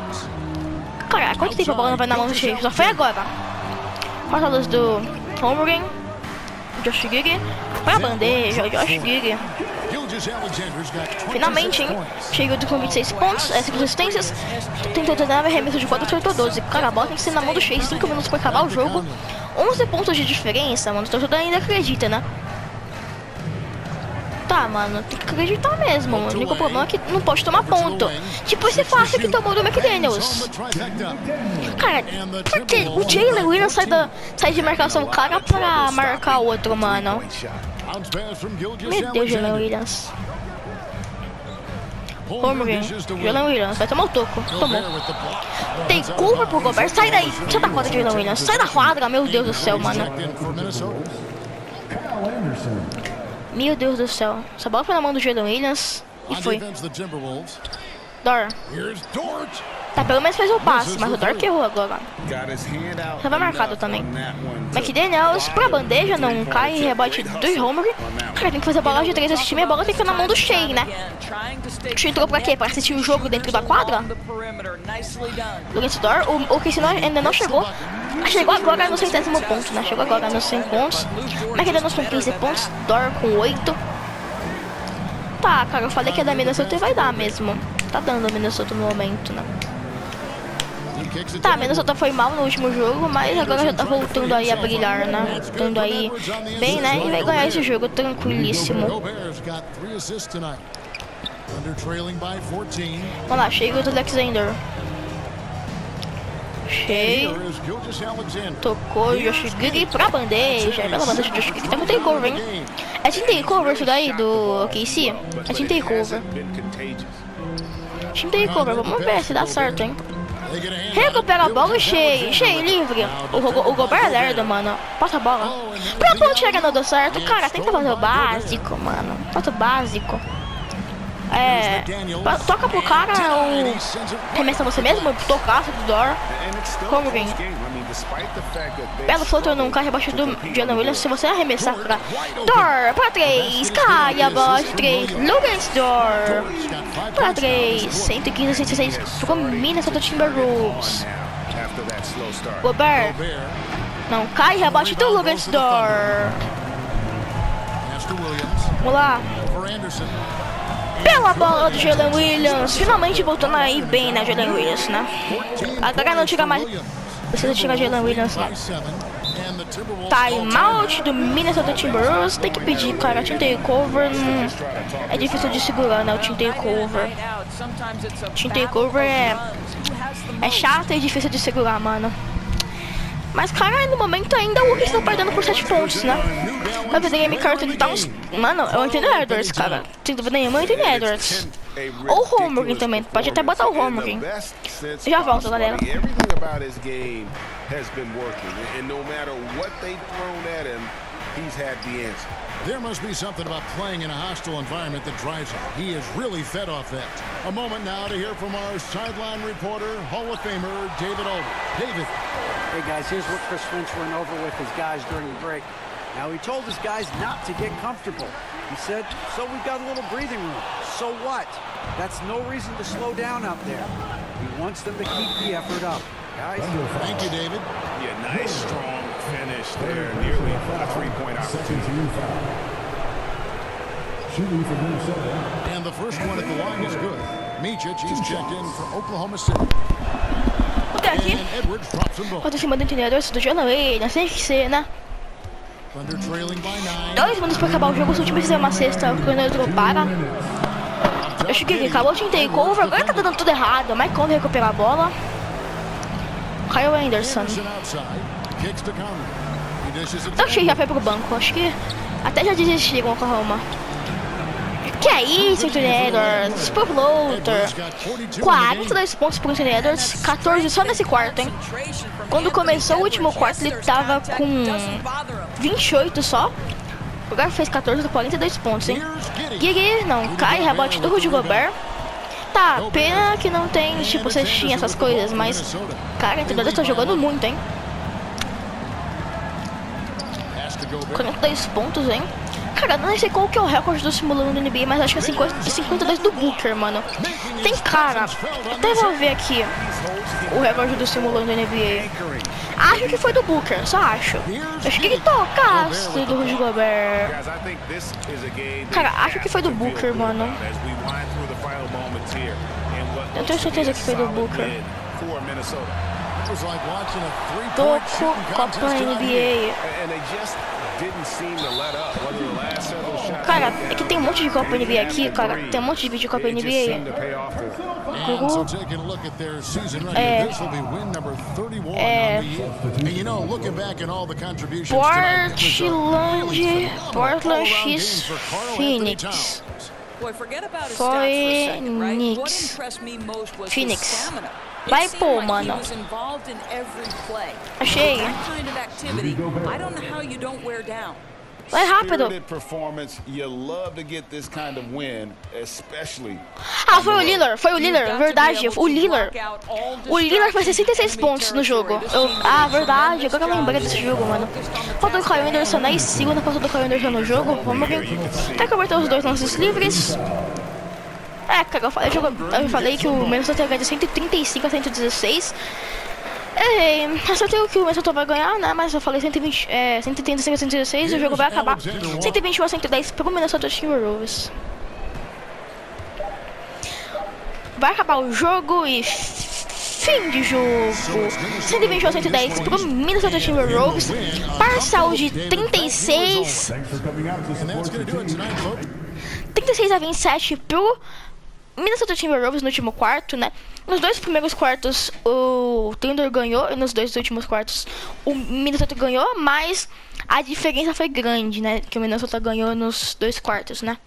Caraca, quanto tempo a bola não vai na mão do Shea? Só foi agora. Passa a luz do Romulo. Josh Giddey pra bandeja, Josh Giddey. Finalmente, hein? Chegou com 26 pontos, 5 assistências, tentou 19 arremesso de 4, acertou 12. Cara, a bola tem que ser na mão do Shea, 5 minutos pra acabar o jogo. 11 pontos de diferença, mano. O torcedor ainda acredita, né? Tá, mano, tem que acreditar mesmo. O único problema é que não pode tomar ponto. Tipo esse fácil que tomou do McDaniels. Cara, por que o Jalen Williams sai de marcação cara pra marcar outro, mano? Meu Deus, Jalen Williams. Jalen Williams, vai tomar o toco. Tomou. Tem curva pro Gobert. Sai daí. Sai da quadra, Jalen Williams. Sai da quadra, meu Deus do céu, mano. Meu Deus do céu. Essa bola foi na mão do Jalen Williams. E foi. Dor. Tá, pelo menos fez o passe, mas o Dort errou agora. Já vai marcado também. McDaniels pra bandeja, não cai, rebote do Romulo. Cara, tem que fazer a bola de 3 esse time, a bola tem que ficar na mão do Shea, né? O Shea entrou pra quê? Pra assistir o jogo dentro da quadra? Lugens Dor, o KC ainda não chegou. Chegou agora no 100º ponto, né? Chegou agora nos 100 pontos. McDaniels com 15 pontos, Dor com 8. Tá, cara, eu falei que é da Minnesota e vai dar mesmo. Tá dando a Minnesota no momento, né? Tá, Minnesota foi mal no último jogo, mas agora já tá voltando aí a brilhar, né? Voltando aí bem, né? E vai ganhar esse jogo tranquilíssimo. Vamos lá, chega do Alexander. Shea. Tocou Josh Giddey pra bandeja. Pela bandeja de Josh Giddey. Tá com takeover, hein? É team takeover isso daí do KC? É team takeover. Team takeover, vamos ver se dá certo, hein? Recupera a bola, Shea livre. O Gobert é lerdo, mano. Passa a bola. Pra ponte chegar não deu certo. Cara, tem que fazer o básico, mano. Faz o básico. Toca pro cara ou remessa você mesmo, tocaço do Dor. Como vem? Belo floater num carro abaixo do Jalen Williams. Se você arremessar pra Dor, pra 3, cai a bola de 3. Lugens Dor, pra 3, 115, 116. Ficou Minnesota Timberwolves. Gobert, não cai, rebote do Lugens Dor. Vamos lá. Pela bola do Jalen Williams. Finalmente voltando aí bem, né, Jalen Williams, né? Agora não tira mais. Precisa tirar Jalen Williams, né? Timeout do Minnesota Timberwolves. Tem que pedir, cara. Team Takeover é difícil de segurar, né? O Team Takeover. Team Takeover é chato e difícil de segurar, mano. Mas, cara, no momento ainda o Hawks tá perdendo por 7 pontos, né? Mas o Game Carter tá uns... Mano, eu entendo Edwards, cara. Sem dúvida nenhuma, eu entendo Edwards. Ou o Holmgren também. Pode até botar o Holmgren. Já volto, galera. There must be something about playing in a hostile environment that drives him. He is really fed off that. A moment now to hear from our sideline reporter, Hall of Famer David Older. David. Hey guys, here's what Chris Finch went over with his guys during the break. Now he told his guys not to get comfortable. He said, so we've got a little breathing room. So what? That's no reason to slow down out there. He wants them to keep the effort up. Guys, thank you, David. Yeah, nice, strong finish there. Nearly a three-point opportunity. And the first one at the line is good. Micic, he's checked in for Oklahoma City. Aqui. And Edwards drops them both. Outra cima do entendedor do Jalen Williams. Tem que ser, né? Thunder trailing by 9. 2 minutos pra acabar o jogo. Se o time fizer uma cesta, o corredor para. Eu cheguei aqui, acabou o Team Takeover. Agora tá dando tudo errado. Mike Conley recuperar a bola. Kyle Anderson. Eu achei que já foi pro banco. Acho que até já desistiram com a Oklahoma. Que é isso, Anthony Edwards? Pro floater. 42 pontos pro Anthony Edwards. 14 só nesse quarto, hein? Quando começou o último quarto, ele tava com 28 só. Agora fez 14 com 42 pontos, hein? Gigi não cai, rebote do Rudy Gobert. Tá, pena que não tem, tipo, cestinha, essas coisas, mas... Cara, o Anthony Edwards tá jogando muito, hein? 42 pontos, hein? Cara, não sei qual que é o recorde do simulando do NBA, mas acho que é 52 do Booker, mano. Tem cara. Até vou ver aqui o recorde do simulando do NBA. Acho que foi do Booker, só acho. Acho que ele tocasse do Rudy Gobert. Cara, acho que foi do Booker, mano. Eu tenho certeza que foi do Booker. Toco Copa NBA. Cara, é que tem um monte de Copa NBA aqui, cara. Tem um monte de vídeo de Copa NBA. Portland X Phoenix. Phoenix. Vai, pô, mano. Achei. Vai rápido. Ah, foi o Lillard, verdade. O Lillard fez 66 pontos no jogo. Verdade, agora eu lembrei desse jogo, mano. Falta do Kyle Anderson aí, segunda falta do Kyle Anderson no jogo. Vamos ver. Até que eu botei os dois lances livres. Cara, eu falei que o Minnesota ia ganhar de 135 a 116. Acertei que o Minnesota vai ganhar, né? Mas eu falei 135 a 116 e o jogo vai acabar 121 a 110 pro Minnesota Timberwolves. Vai acabar o jogo e fim de jogo. 121 a 110 pro Minnesota Timberwolves. Parcial de 36 a 27 pro Minnesota Timberwolves no último quarto, né? Nos dois primeiros quartos o Thunder ganhou e nos dois últimos quartos o Minnesota ganhou, mas a diferença foi grande, né? Que o Minnesota ganhou nos dois quartos, né?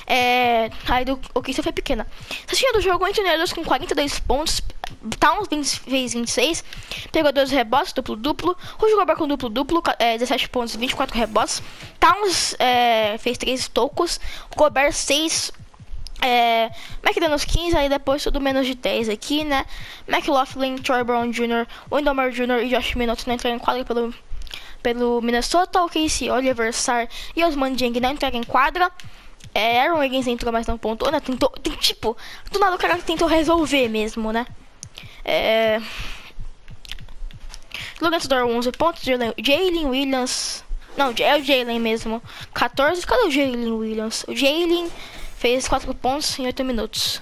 Aí o que foi pequena. Você do jogo, Anthony Edwards com 42 pontos, Towns fez 26, pegou 2 rebotes, duplo-duplo. Rudy Gobert com duplo-duplo, 17 pontos, 24 rebotes. Towns fez 3 tocos, Gobert 6. McDaniels 15, aí depois tudo menos de 10 aqui, né? McLaughlin, Troy Brown Jr., Wendell Moore Jr. e Josh Minott não entraram em quadra pelo Minnesota. O Casey, Oliver Sarr e Osman Dieng não entraram em quadra. Aaron Wiggins entrou, mas não pontuou, né? Tipo, do nada o cara tentou resolver mesmo, né? Logan Tudor 11 pontos, Jalen Williams... Não, é o Jalen mesmo, 14. Cadê o Jalen Williams? O Jalen fez 4 pontos em 8 minutos.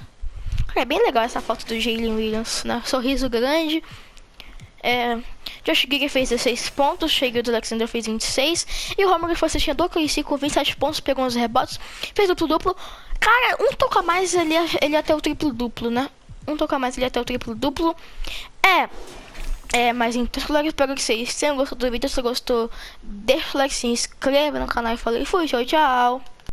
É bem legal essa foto do Jalen Williams, né? Sorriso grande. Josh Giddey fez 16 pontos, Shai Gilgeous-Alexander fez 26 e o Romero foi assistindo do KC com 27 pontos, pegou 11 rebotes, fez duplo-duplo. Cara, um toque a mais ele ia até o triplo-duplo, né? Um toque a mais ele ia até o triplo-duplo. Mas então, espero que vocês tenham gostado do vídeo. Se você gostou, deixa o like, se inscreva no canal e falei, fui, tchau, tchau.